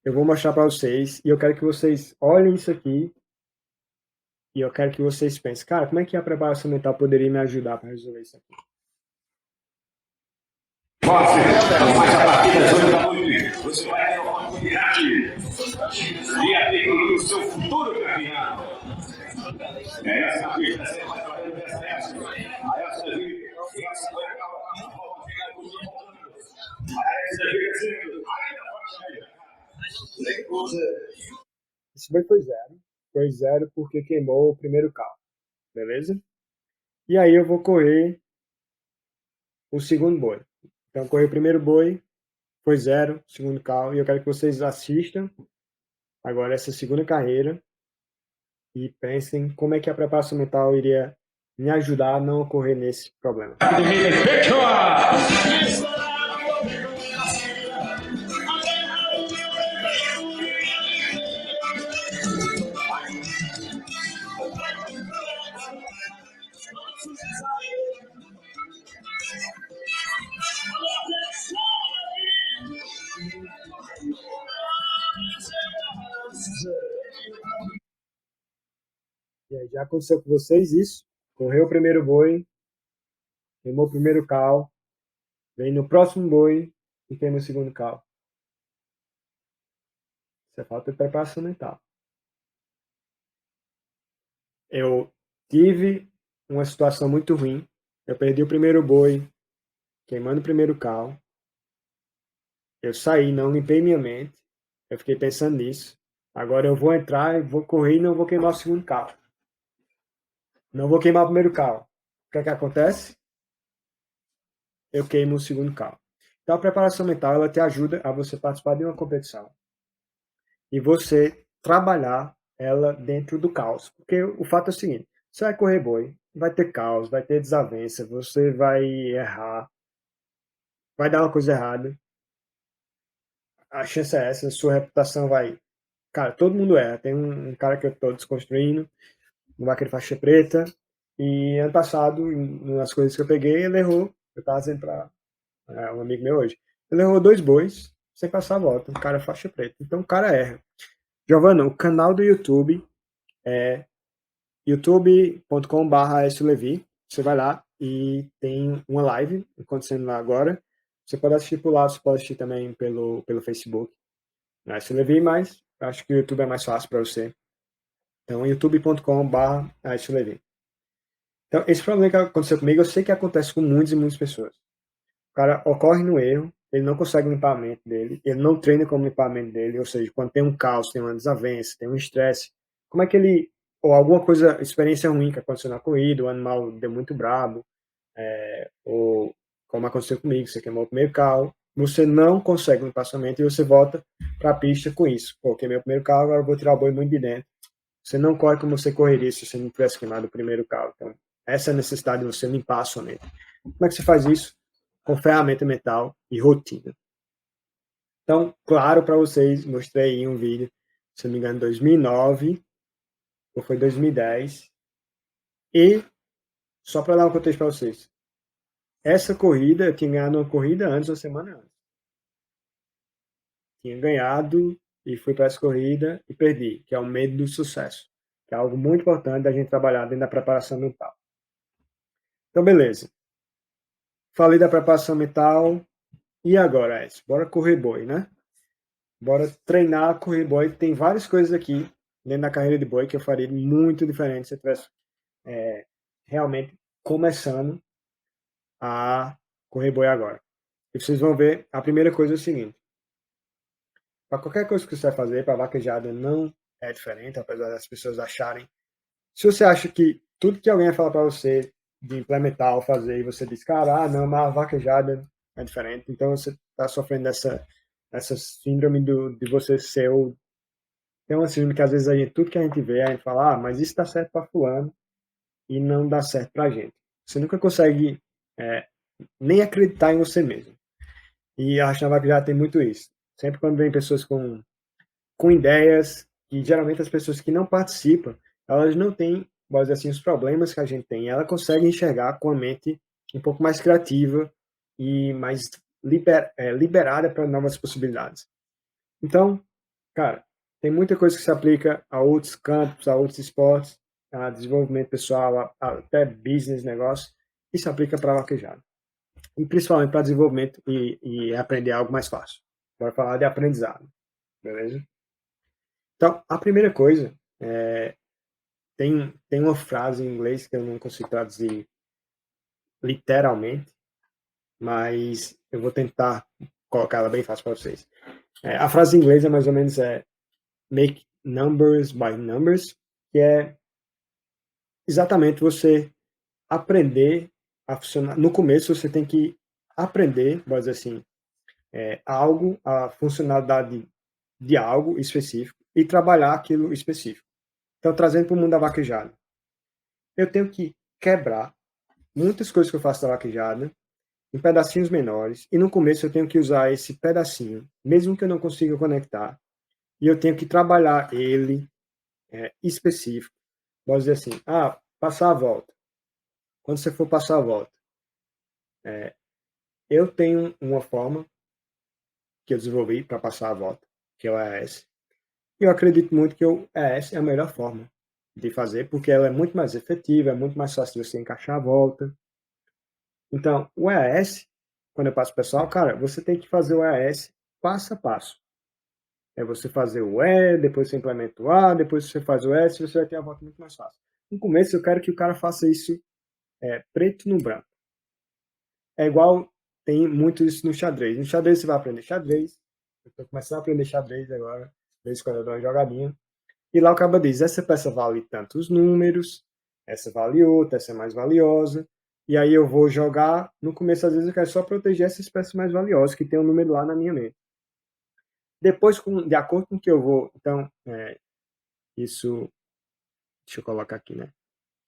Speaker 1: eu vou mostrar para vocês e eu quero que vocês olhem isso aqui e eu quero que vocês pensem, cara, como é que a preparação mental poderia me ajudar para resolver isso aqui? Mas a partir das 8 da noite, você vai ter a oportunidade de adquirir o seu futuro campeão. Essa pista você vai trabalhando dessa época. A essa vida, essa vai acabar. Esse boi foi zero. Foi zero porque queimou o primeiro carro. Beleza? E aí eu vou correr o segundo boi. Então, corri o primeiro boi, foi zero, segundo carro. E eu quero que vocês assistam agora essa segunda carreira e pensem como é que a preparação mental iria me ajudar a não ocorrer nesse problema. E aí, já aconteceu com vocês isso? Correu o primeiro boi, queimou o primeiro cal, vem no próximo boi e queima o segundo cal. Isso é falta de preparação mental. Eu tive uma situação muito ruim. Eu perdi o primeiro boi, queimando o primeiro cal. Eu saí, não limpei minha mente. Eu fiquei pensando nisso. Agora eu vou entrar, vou correr e não vou queimar o segundo cal. Não vou queimar o primeiro cal. O que é que acontece? Eu queimo o segundo cal. Então a preparação mental ela te ajuda a você participar de uma competição e você trabalhar ela dentro do caos. Porque o fato é o seguinte, você vai correr boi, vai ter caos, vai ter desavença, você vai errar, vai dar uma coisa errada, a chance é essa, sua reputação vai. Cara, todo mundo erra. Tem um cara que eu tô desconstruindo, um vaqueiro faixa preta, e ano passado, nas coisas que eu peguei, ele errou. Eu tava dizendo pra um amigo meu hoje. Ele errou 2 bois sem passar a volta. O cara é faixa preta. Então o cara erra. Giovana, o canal do YouTube é youtube.com/slevi. Você vai lá e tem uma live acontecendo lá agora. Você pode assistir por lá, você pode assistir também pelo Facebook. Né? Se Levi, mas acho que o YouTube é mais fácil para você. Então, youtube.com/Levi. Então, esse problema que aconteceu comigo, eu sei que acontece com muitas e muitas pessoas. O cara ocorre no erro, ele não consegue limpar a mente dele, ele não treina como limpar a mente dele, ou seja, quando tem um caos, tem uma desavença, tem um estresse, como é que ele, ou alguma coisa, experiência ruim que aconteceu na corrida, o animal deu muito brabo, ou como aconteceu comigo, você queimou o primeiro carro, você não consegue limpar sua mente e você volta para a pista com isso. Pô, queimei o primeiro carro, agora eu vou tirar o boi muito de dentro. Você não corre como você correria se você não tivesse queimado o primeiro carro. Então, essa é a necessidade de você limpar a sua mente. Como é que você faz isso? Com ferramenta mental e rotina. Então, claro para vocês, mostrei em um vídeo, se não me engano, em 2009 ou foi 2010. E, só para dar um contexto para vocês, essa corrida, eu tinha ganhado uma corrida antes, uma semana antes. Tinha ganhado e fui para essa corrida e perdi, que é o medo do sucesso, que é algo muito importante da gente trabalhar dentro da preparação mental. Então, beleza. Falei da preparação mental. E agora, Edson? Bora correr boi, né? Bora treinar correr boi. Tem várias coisas aqui dentro da carreira de boi que eu faria muito diferente se eu estivesse realmente começando a correr boi agora. E vocês vão ver, a primeira coisa é o seguinte. Para qualquer coisa que você vai fazer, para vaquejada não é diferente, apesar das pessoas acharem. Se você acha que tudo que alguém vai falar para você de implementar ou fazer, e você diz, cara, não, mas a vaquejada é diferente, então você está sofrendo essa síndrome de você ser o. Tem uma síndrome que às vezes tudo que a gente vê, a gente fala, mas isso dá certo para fulano e não dá certo para a gente. Você nunca consegue nem acreditar em você mesmo. E a Arte na Vaquejada tem muito isso. Sempre quando vem pessoas com ideias, e geralmente as pessoas que não participam, elas não têm, vamos dizer assim, os problemas que a gente tem. Ela consegue enxergar com a mente um pouco mais criativa e mais liberada para novas possibilidades. Então, cara, tem muita coisa que se aplica a outros campos, a outros esportes, a desenvolvimento pessoal, até business, negócio, e se aplica para a vaquejada. E principalmente para desenvolvimento e aprender algo mais fácil. Bora falar de aprendizado, beleza? Então, a primeira coisa, tem uma frase em inglês que eu não consigo traduzir literalmente, mas eu vou tentar colocar ela bem fácil para vocês. A frase em inglês é mais ou menos make numbers by numbers, que é exatamente você aprender a funcionar. No começo você tem que aprender, vamos dizer assim, algo, a funcionalidade de algo específico e trabalhar aquilo específico. Então, trazendo para o mundo da vaquejada, eu tenho que quebrar muitas coisas que eu faço da vaquejada em pedacinhos menores, e no começo eu tenho que usar esse pedacinho, mesmo que eu não consiga conectar, e eu tenho que trabalhar ele específico. Vamos dizer assim, passar a volta. Quando você for passar a volta, eu tenho uma forma que eu desenvolvi para passar a volta, que é o EAS. E eu acredito muito que o EAS é a melhor forma de fazer, porque ela é muito mais efetiva, é muito mais fácil de você encaixar a volta. Então, o EAS, quando eu passo para o pessoal, cara, você tem que fazer o EAS passo a passo. É você fazer o E, depois você implementa o A, depois você faz o S, você vai ter a volta muito mais fácil. No começo, eu quero que o cara faça isso preto no branco. É igual, tem muito isso no xadrez. No xadrez você vai aprender xadrez. Eu estou começando a aprender xadrez agora, desde quando eu dou uma jogadinha. E lá o cara diz, essa peça vale tantos números, essa vale outra, essa é mais valiosa. E aí eu vou jogar, no começo às vezes eu quero só proteger essas peças mais valiosas, que tem um número lá na minha mente. Depois, de acordo com o que eu vou, então, isso, deixa eu colocar aqui, né?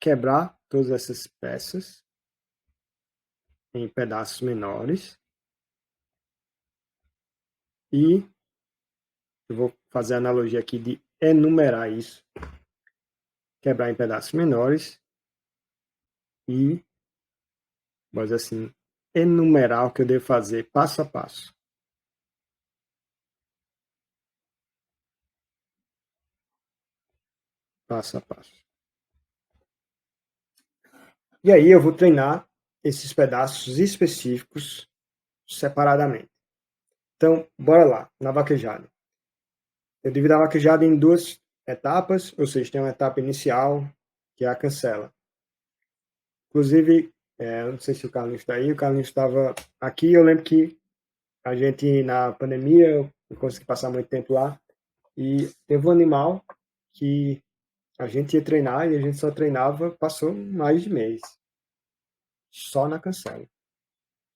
Speaker 1: Quebrar todas essas peças em pedaços menores e eu vou fazer a analogia aqui de enumerar isso, quebrar em pedaços menores e, vamos dizer assim, enumerar o que eu devo fazer passo a passo. Passo a passo. E aí eu vou treinar esses pedaços específicos separadamente. Então, bora lá, na vaquejada. Eu divido a vaquejada em duas etapas, ou seja, tem uma etapa inicial, que é a cancela. Inclusive, eu não sei se o Carlinhos está aí, o Carlinhos estava aqui, eu lembro que a gente, na pandemia, eu não consegui passar muito tempo lá, e teve um animal que a gente ia treinar e a gente só treinava, passou mais de mês. Só na cancela.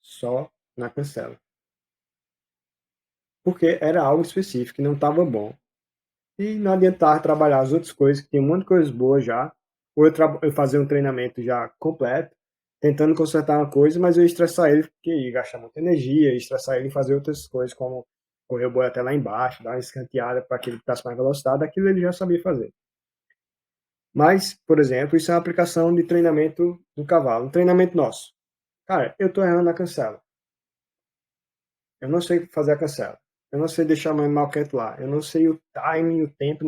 Speaker 1: Só na cancela. Porque era algo específico, que não estava bom. E não adiantava trabalhar as outras coisas, que tinha um monte de coisas boas já. Ou eu fazia um treinamento já completo, tentando consertar uma coisa, mas eu ia estressar ele, porque ia gastar muita energia, ia estressar ele em fazer outras coisas, como correr o boi até lá embaixo, dar uma escanteada para que ele ficasse mais velocidade, aquilo ele já sabia fazer. Mas, por exemplo, isso é uma aplicação de treinamento do cavalo, um treinamento nosso. Cara, eu estou errando na cancela. Eu não sei fazer a cancela. Eu não sei deixar meu animal quieto lá. Eu não sei o time, o tempo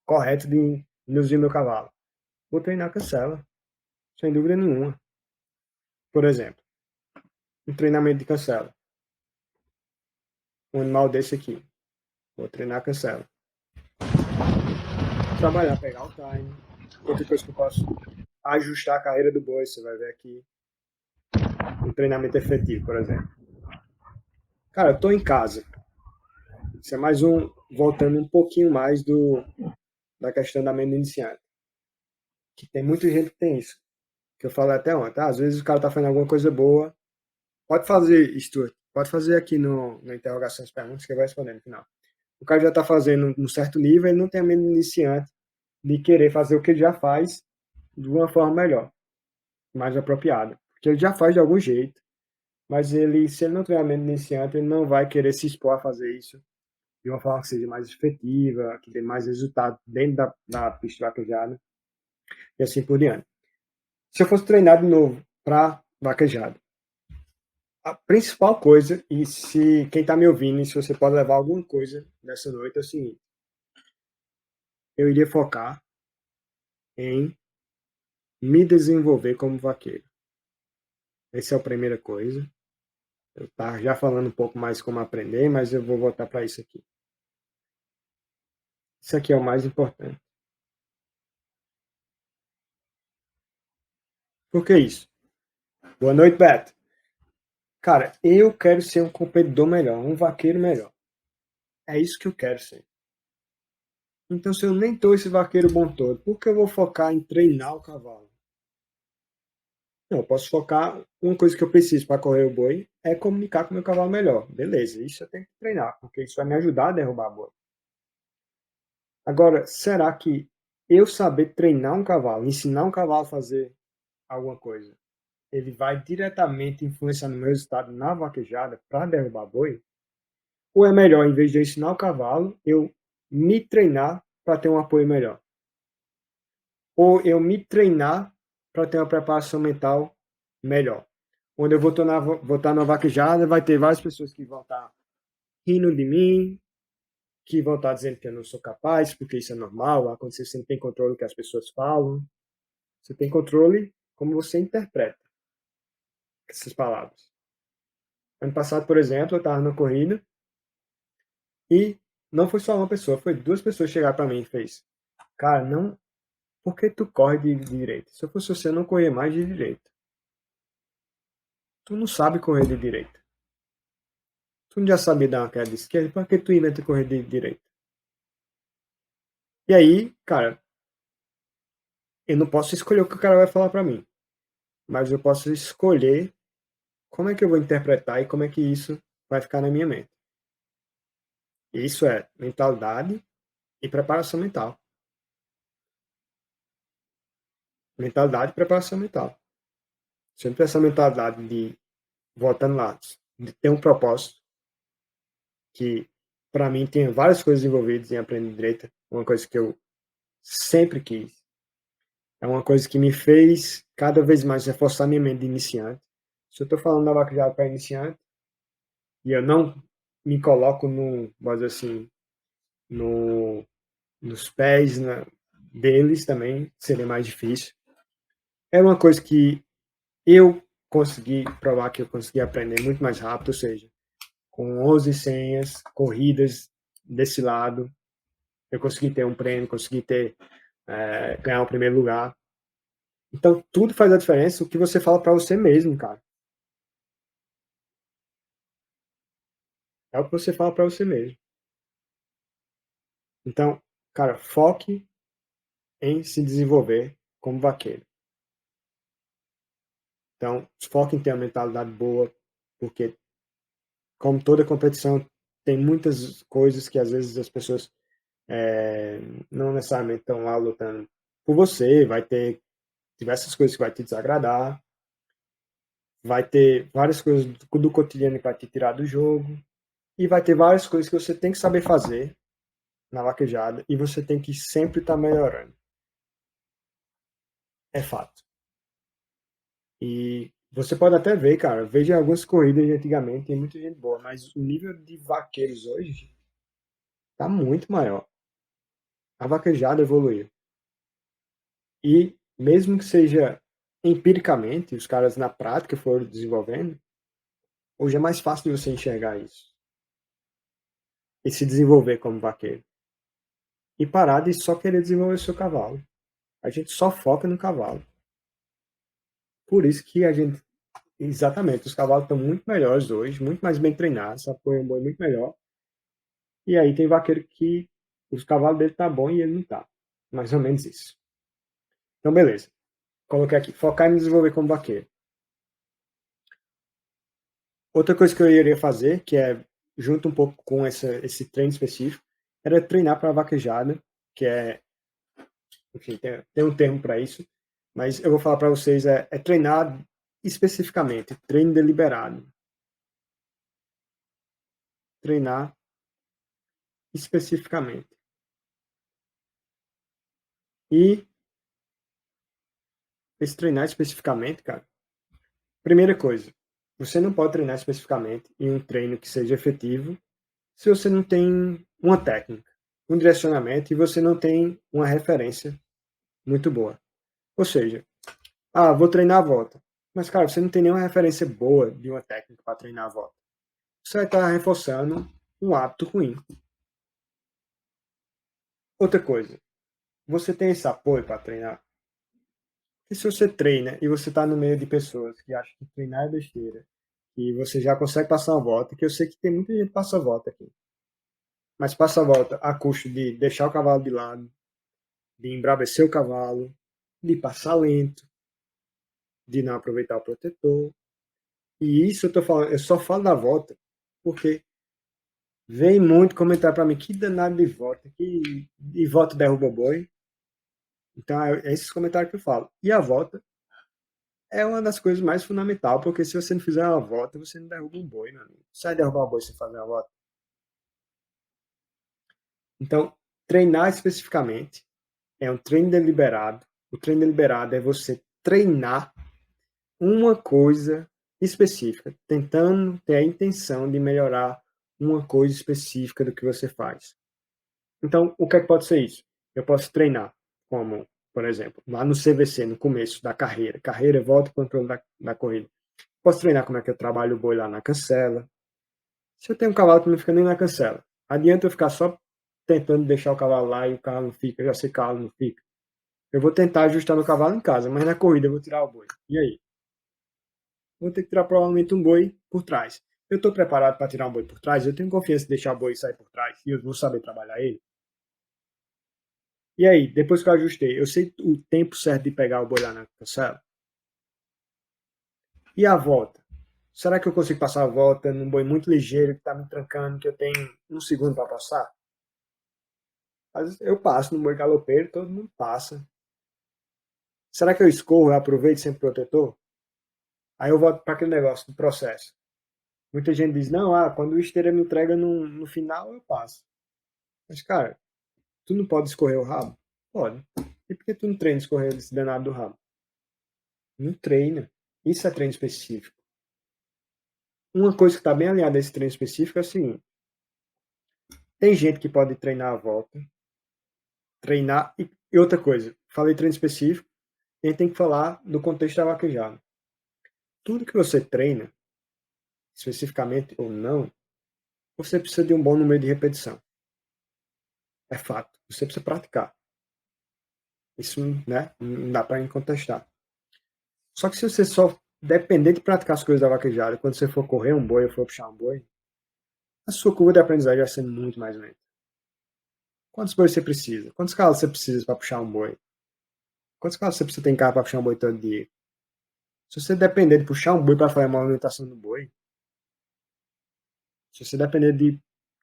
Speaker 1: correto de induzir meu cavalo. Vou treinar a cancela, sem dúvida nenhuma. Por exemplo, um treinamento de cancela. Um animal desse aqui. Vou treinar a cancela. Trabalhar, pegar o time. Outra coisa que eu posso ajustar a carreira do boi, você vai ver aqui. Um treinamento efetivo, por exemplo. Cara, eu tô em casa. Isso é mais um, voltando um pouquinho mais da questão da mente iniciante. Que tem muita gente que tem isso. Que eu falei até ontem. Às vezes o cara tá fazendo alguma coisa boa. Pode fazer, Stuart. Pode fazer aqui na interrogação as perguntas que eu vou responder no final. O cara já está fazendo um certo nível, ele não tem a mente iniciante de querer fazer o que ele já faz de uma forma melhor, mais apropriada. Porque ele já faz de algum jeito, mas ele, se ele não tiver a mente iniciante, ele não vai querer se expor a fazer isso de uma forma que seja mais efetiva, que dê mais resultado dentro da pista vaquejada e assim por diante. Se eu fosse treinar de novo para vaquejada, a principal coisa, e se quem está me ouvindo, e se você pode levar alguma coisa nessa noite, é o seguinte: eu iria focar em me desenvolver como vaqueiro. Essa é a primeira coisa. Eu estava já falando um pouco mais como aprender, mas eu vou voltar para isso aqui. Isso aqui é o mais importante. Por que isso? Boa noite, Beto. Cara, eu quero ser um competidor melhor, um vaqueiro melhor. É isso que eu quero ser. Então, se eu nem tô esse vaqueiro bom todo, por que eu vou focar em treinar o cavalo? Não, eu posso focar. Uma coisa que eu preciso para correr o boi é comunicar com o meu cavalo melhor. Beleza, isso eu tenho que treinar, porque isso vai me ajudar a derrubar boi. Agora, será que eu saber treinar um cavalo, ensinar um cavalo a fazer alguma coisa, ele vai diretamente influenciar no meu resultado na vaquejada para derrubar boi? Ou é melhor, em vez de eu ensinar o cavalo, eu me treinar para ter um apoio melhor? Ou eu me treinar para ter uma preparação mental melhor? Onde eu vou estar na vaquejada, vai ter várias pessoas que vão estar rindo de mim, que vão estar dizendo que eu não sou capaz, porque isso é normal, vai acontecer, você não tem controle do que as pessoas falam. Você tem controle como você interpreta essas palavras. Ano passado, por exemplo, eu estava na corrida e não foi só uma pessoa, foi duas pessoas que chegaram para mim e fez: cara, não, por que tu corre de direita? Se eu fosse você, eu não corria mais de direita. Tu não sabe correr de direita. Tu não já sabia dar uma queda de esquerda, por que tu inventa correr de direita? E aí, cara, eu não posso escolher o que o cara vai falar para mim, mas eu posso escolher como é que eu vou interpretar e como é que isso vai ficar na minha mente. Isso é mentalidade e preparação mental. Mentalidade e preparação mental. Sempre essa mentalidade de, voltando lá, de ter um propósito, que para mim tem várias coisas envolvidas em aprender direito, uma coisa que eu sempre quis. É uma coisa que me fez cada vez mais reforçar minha mente de iniciante. Se eu estou falando da vaquejada para iniciante, e eu não me coloco no, vamos dizer assim, no, nos pés deles também, seria mais difícil. É uma coisa que eu consegui provar que eu consegui aprender muito mais rápido, ou seja, com 11 senhas, corridas desse lado, eu consegui ter um prêmio, consegui ter, ganhar o primeiro lugar. Então, tudo faz a diferença o que você fala para você mesmo, cara. É o que você fala para você mesmo. Então, cara, foque em se desenvolver como vaqueiro. Então, foque em ter uma mentalidade boa, porque, como toda competição, tem muitas coisas que às vezes as pessoas não necessariamente estão lá lutando por você, vai ter diversas coisas que vai te desagradar, vai ter várias coisas do cotidiano que vai te tirar do jogo, e vai ter várias coisas que você tem que saber fazer na vaquejada e você tem que sempre estar melhorando. É fato. E você pode até ver, cara, veja algumas corridas de antigamente, tem muita gente boa, mas o nível de vaqueiros hoje tá muito maior. A vaquejada evoluiu. E mesmo que seja empiricamente, os caras na prática foram desenvolvendo, hoje é mais fácil de você enxergar isso e se desenvolver como vaqueiro. E parar de só querer desenvolver o seu cavalo. A gente só foca no cavalo. Por isso que a gente. Exatamente, os cavalos estão muito melhores hoje, muito mais bem treinados, apoiam um boi muito melhor. E aí tem vaqueiro que os cavalos dele tá bom e ele não tá. Mais ou menos isso. Então, beleza. Coloquei aqui, focar em desenvolver como vaqueiro. Outra coisa que eu iria fazer, que é junto um pouco com esse treino específico, era treinar para vaquejada, que é, enfim, tem um termo para isso, mas eu vou falar para vocês, é treinar especificamente, treino deliberado. Treinar especificamente. E esse treinar especificamente, cara, primeira coisa, você não pode treinar especificamente em um treino que seja efetivo se você não tem uma técnica, um direcionamento e você não tem uma referência muito boa. Ou seja, vou treinar a volta. Mas, cara, você não tem nenhuma referência boa de uma técnica para treinar a volta. Você vai estar reforçando um hábito ruim. Outra coisa, você tem esse apoio para treinar? E se você treina e você está no meio de pessoas que acham que treinar é besteira, e você já consegue passar uma volta, que eu sei que tem muita gente que passa a volta aqui, mas passa a volta a custo de deixar o cavalo de lado, de embravecer o cavalo, de passar lento, de não aproveitar o protetor. E isso eu tô falando, eu só falo da volta, porque vem muito comentário para mim, que danado de volta, que de volta derruba boi. Então é esses comentários que eu falo. E a volta é uma das coisas mais fundamentais, porque se você não fizer uma volta, você não derruba um boi, meu amigo. Você vai derrubar um boi sem fazer uma volta. Então, treinar especificamente é um treino deliberado. O treino deliberado é você treinar uma coisa específica, tentando ter a intenção de melhorar uma coisa específica do que você faz. Então, o que é que pode ser isso? Eu posso treinar, como, por exemplo, lá no CVC, no começo da carreira, volta e controle da corrida. Posso treinar como é que eu trabalho o boi lá na cancela. Se eu tenho um cavalo que não fica nem na cancela, adianta eu ficar só tentando deixar o cavalo lá e o cavalo não fica, já sei que o cavalo não fica. Eu vou tentar ajustar meu cavalo em casa, mas na corrida eu vou tirar o boi. E aí? Vou ter que tirar provavelmente um boi por trás. Eu estou preparado para tirar um boi por trás? Eu tenho confiança de deixar o boi sair por trás e eu vou saber trabalhar ele? E aí, depois que eu ajustei, eu sei o tempo certo de pegar o boi lá na cancela? E a volta? Será que eu consigo passar a volta num boi muito ligeiro que está me trancando, que eu tenho um segundo para passar? Às vezes eu passo no boi galopeiro, todo mundo passa. Será que eu escorro, eu aproveito sem protetor? Aí eu volto para aquele negócio do processo. Muita gente diz, não, quando o esteira me entrega no final, eu passo. Mas, cara, tu não pode escorrer o rabo? Pode. E por que tu não treina escorrer esse danado do rabo? Não treina. Isso é treino específico. Uma coisa que está bem alinhada a esse treino específico é o seguinte. Tem gente que pode treinar a volta, treinar... E outra coisa, falei treino específico, a gente tem que falar do contexto da vaquejada. Tudo que você treina, especificamente ou não, você precisa de um bom número de repetição. É fato. Você precisa praticar. Isso, né, não dá para contestar. Só que se você só depender de praticar as coisas da vaquejada, quando você for correr um boi ou for puxar um boi, a sua curva de aprendizagem vai ser muito mais lenta. Quantos bois você precisa? Quantos cavalos você precisa para puxar um boi? Quantos cavalos você precisa ter em casa para puxar um boi todo dia? Se você depender de puxar um boi para fazer a movimentação do boi, se você depender de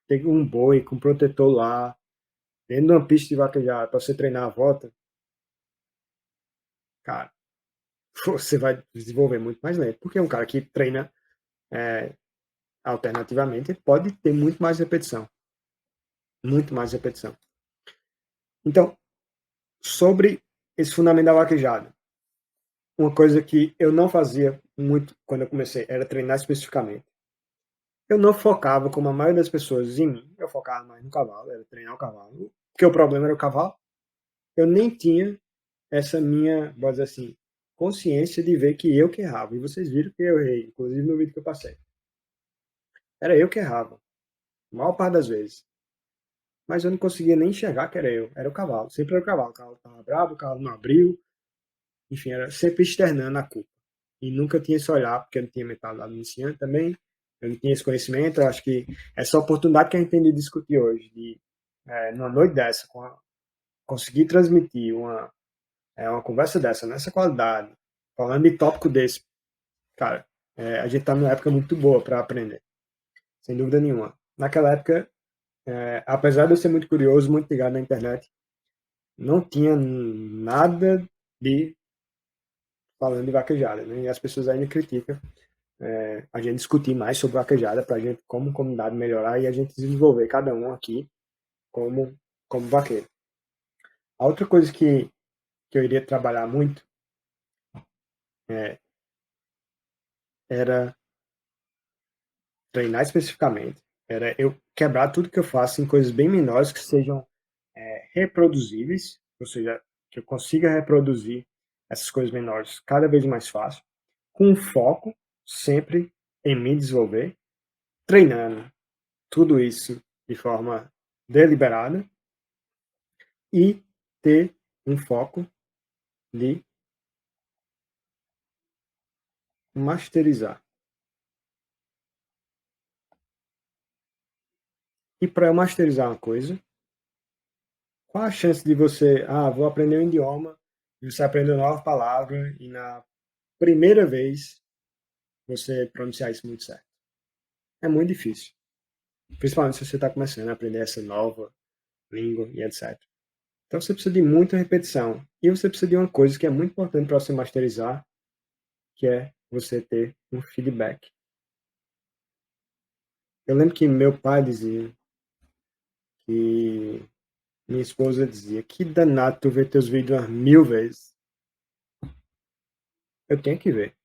Speaker 1: ter um boi com protetor lá, dentro de uma pista de vaquejada para você treinar a volta, cara, você vai desenvolver muito mais lento. Porque um cara que treina alternativamente pode ter muito mais repetição. Muito mais repetição. Então, sobre esse fundamento da vaquejada, uma coisa que eu não fazia muito quando eu comecei era treinar especificamente. Eu não focava, como a maioria das pessoas, em mim. Eu focava mais no cavalo, era treinar o cavalo. Porque o problema era o cavalo. Eu nem tinha essa minha, vou dizer assim, consciência de ver que eu que errava. E vocês viram que eu errei, inclusive no vídeo que eu passei. Era eu que errava, a maior parte das vezes. Mas eu não conseguia nem enxergar que era eu, era o cavalo. Sempre era o cavalo. O cavalo estava bravo, o cavalo não abriu. Enfim, era sempre externando a culpa. E nunca tinha esse olhar, porque eu não tinha mentalidade iniciante também. Eu não tinha esse conhecimento. Eu acho que essa oportunidade que a gente tem de discutir hoje, de numa noite dessa, conseguir transmitir uma conversa dessa, nessa qualidade, falando de tópico desse, cara, a gente está numa época muito boa para aprender, sem dúvida nenhuma. Naquela época, apesar de eu ser muito curioso, muito ligado na internet, não tinha nada de falando de vaquejada, né? E as pessoas ainda criticam a gente discutir mais sobre vaquejada para a gente, como comunidade, melhorar e a gente desenvolver cada um aqui como vaqueiro. A outra coisa que eu iria trabalhar muito era treinar especificamente, era eu quebrar tudo que eu faço em coisas bem menores que sejam reproduzíveis, ou seja, que eu consiga reproduzir essas coisas menores cada vez mais fácil, com foco sempre em me desenvolver, treinando tudo isso de forma deliberada e ter um foco de masterizar. E para eu masterizar uma coisa, qual a chance de você, vou aprender um idioma, e você aprende uma nova palavra e na primeira vez você pronunciar isso muito certo? É muito difícil. Principalmente se você está começando a aprender essa nova língua e etc. Então você precisa de muita repetição. E você precisa de uma coisa que é muito importante para você masterizar, que é você ter um feedback. Eu lembro que meu pai dizia que minha esposa dizia, que danado tu ver teus vídeos umas 1000 vezes. Eu tenho que ver.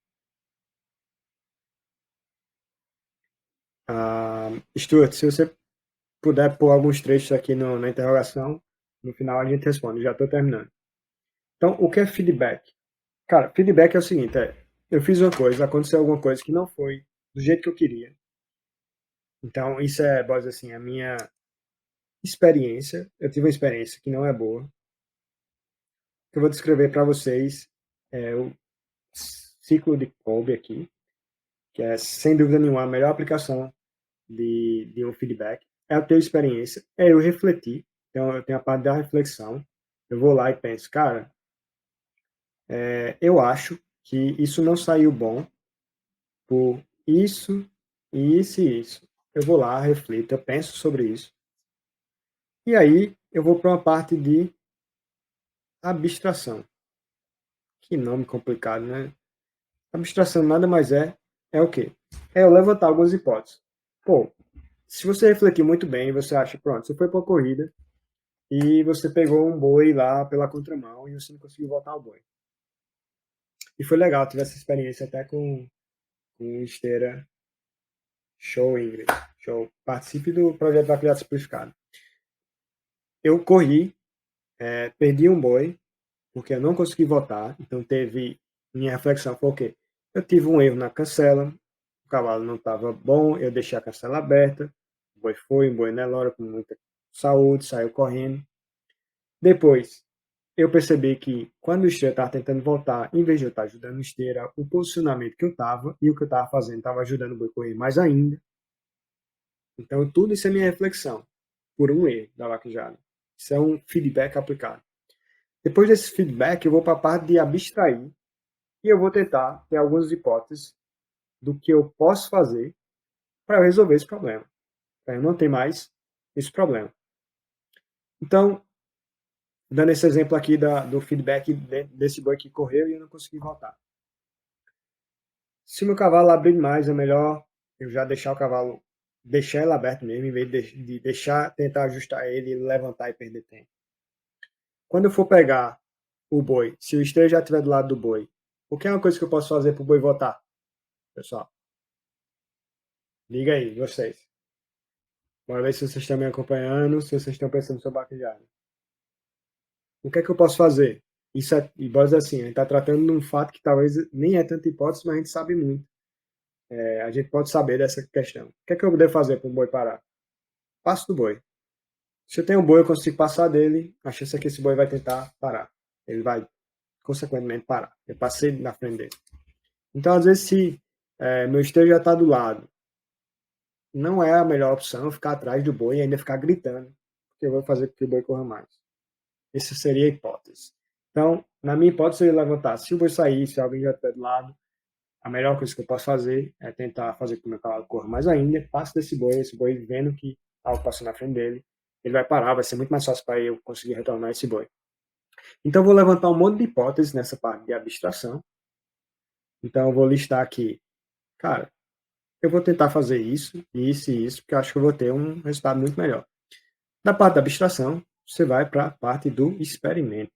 Speaker 1: Stuart, se você puder pôr alguns trechos aqui na interrogação, no final a gente responde. Já estou terminando. Então, o que é feedback? Cara, feedback é o seguinte, eu fiz uma coisa, aconteceu alguma coisa que não foi do jeito que eu queria. Então, isso é, base assim, a minha experiência. Eu tive uma experiência que não é boa. Eu vou descrever para vocês o ciclo de Kolbe aqui, que é, sem dúvida nenhuma, a melhor aplicação de um feedback. É a tua experiência, é eu refletir. Então, eu tenho a parte da reflexão. Eu vou lá e penso, cara, eu acho que isso não saiu bom por isso, isso e isso. Eu vou lá, reflito, eu penso sobre isso. E aí eu vou para uma parte de abstração, Que nome complicado, né? Abstração nada mais é o quê? É eu levantar algumas hipóteses. Pô, se você refletir muito bem, você acha, pronto, você foi para uma corrida e você pegou um boi lá pela contramão e você não conseguiu voltar o boi. E foi legal, tive essa experiência até com esteira. Show, Ingrid. Show. Participe do projeto Vaquejada Simplificada. Eu corri, perdi um boi, porque eu não consegui voltar. Então teve. Minha reflexão foi o quê? Eu tive um erro na cancela, o cavalo não estava bom, eu deixei a cancela aberta, o boi foi, um boi Nelore com muita saúde, saiu correndo. Depois, eu percebi que quando o esteira estava tentando voltar, em vez de eu estar ajudando o esteira, o posicionamento que eu estava e o que eu estava fazendo estava ajudando o boi a correr mais ainda. Então, tudo isso é minha reflexão, por um erro da vaquejada. Isso é um feedback aplicado. Depois desse feedback, eu vou para a parte de abstrair e eu vou tentar ter algumas hipóteses do que eu posso fazer para resolver esse problema, para eu não ter mais esse problema. Então, dando esse exemplo aqui do feedback desse boi que correu e eu não consegui voltar. Se o meu cavalo abrir mais, é melhor eu já deixar o cavalo, deixar ele aberto mesmo, em vez de deixar, tentar ajustar ele, levantar e perder tempo. Quando eu for pegar o boi, se o esteja já estiver do lado do boi, o que é uma coisa que eu posso fazer para o boi voltar? Pessoal, liga aí, vocês. Bora ver se vocês estão me acompanhando, se vocês estão pensando sobre vaquejada. O que é que eu posso fazer? Isso é, e bora dizer assim, a gente está tratando de um fato que talvez nem é tanta hipótese, mas a gente sabe muito. A gente pode saber dessa questão. O que é que eu devo fazer para o boi parar? Passo do boi. Se eu tenho um boi, eu consigo passar dele, a chance é que esse boi vai tentar parar. Ele vai, consequentemente, parar. Eu passei na frente dele. Então, às vezes, se meu esteio já está do lado, não é a melhor opção ficar atrás do boi e ainda ficar gritando, porque eu vou fazer com que o boi corra mais. Essa seria a hipótese. Então, na minha hipótese, eu ia levantar. Se o boi sair, se alguém já estiver do lado, a melhor coisa que eu posso fazer é tentar fazer com que o meu cavalo corra mais ainda, passe desse boi, esse boi vendo que algo passou na frente dele, ele vai parar, vai ser muito mais fácil para eu conseguir retornar esse boi. Então, eu vou levantar um monte de hipóteses nessa parte de abstração. Então, eu vou listar aqui, cara, eu vou tentar fazer isso, isso e isso, porque eu acho que eu vou ter um resultado muito melhor. Da parte da abstração, você vai para a parte do experimento.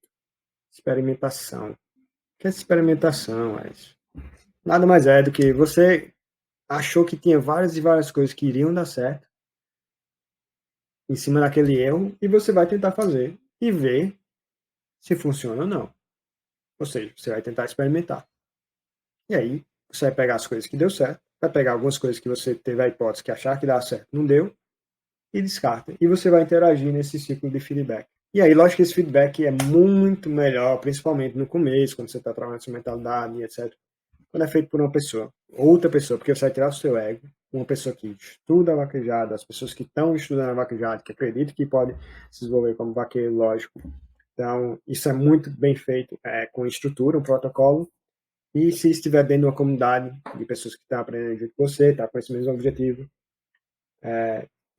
Speaker 1: Experimentação. O que é experimentação, Alisson? Nada mais é do que você achou que tinha várias e várias coisas que iriam dar certo em cima daquele erro e você vai tentar fazer e ver se funciona ou não. Ou seja, você vai tentar experimentar. E aí, você vai pegar as coisas que deu certo, vai pegar algumas coisas que você teve a hipótese que achar que dá certo, não deu, e descarta. E você vai interagir nesse ciclo de feedback. E aí, lógico que esse feedback é muito melhor, principalmente no começo, quando você está trabalhando sua mentalidade, etc. Quando é feito por uma pessoa, outra pessoa, porque você vai tirar o seu ego, uma pessoa que estuda a vaquejada, as pessoas que estão estudando a vaquejada, que acreditam que pode se desenvolver como vaqueiro, lógico. Então, isso é muito bem feito, com estrutura, um protocolo, e se estiver dentro de uma comunidade de pessoas que estão aprendendo junto com você, está com esse mesmo objetivo,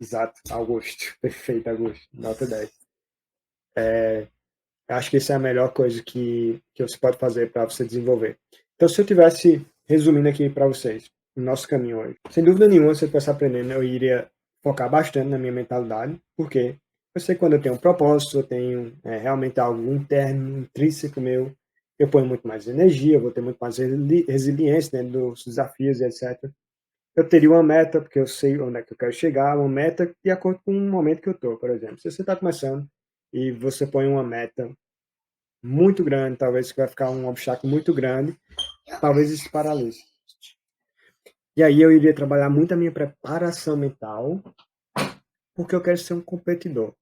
Speaker 1: exato, Augusto, perfeito, Augusto, nota 10. Acho que isso é a melhor coisa que você pode fazer para você desenvolver. Então, se eu tivesse resumindo aqui para vocês, o nosso caminho hoje, sem dúvida nenhuma, se eu estivesse aprendendo, eu iria focar bastante na minha mentalidade, porque eu sei que quando eu tenho um propósito, eu tenho realmente algo interno, intrínseco meu, eu ponho muito mais energia, eu vou ter muito mais resiliência dentro dos desafios e etc. Eu teria uma meta, porque eu sei onde é que eu quero chegar, uma meta de acordo com o momento que eu estou, por exemplo. Se você está começando e você põe uma meta muito grande, talvez que vai ficar um obstáculo muito grande, talvez isso paralise. E aí eu iria trabalhar muito a minha preparação mental, porque eu quero ser um competidor.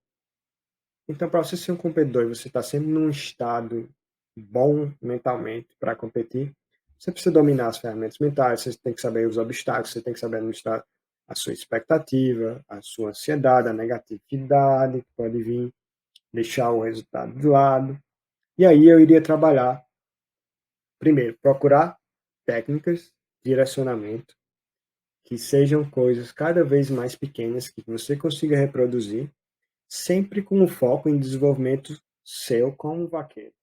Speaker 1: Então, para você ser um competidor e você está sempre num estado bom mentalmente para competir, você precisa dominar as ferramentas mentais, você tem que saber os obstáculos, você tem que saber administrar a sua expectativa, a sua ansiedade, a negatividade que pode vir, deixar o resultado de lado. E aí eu iria trabalhar, primeiro, procurar técnicas, direcionamento, que sejam coisas cada vez mais pequenas que você consiga reproduzir, sempre com o foco em desenvolvimento seu como vaqueiro.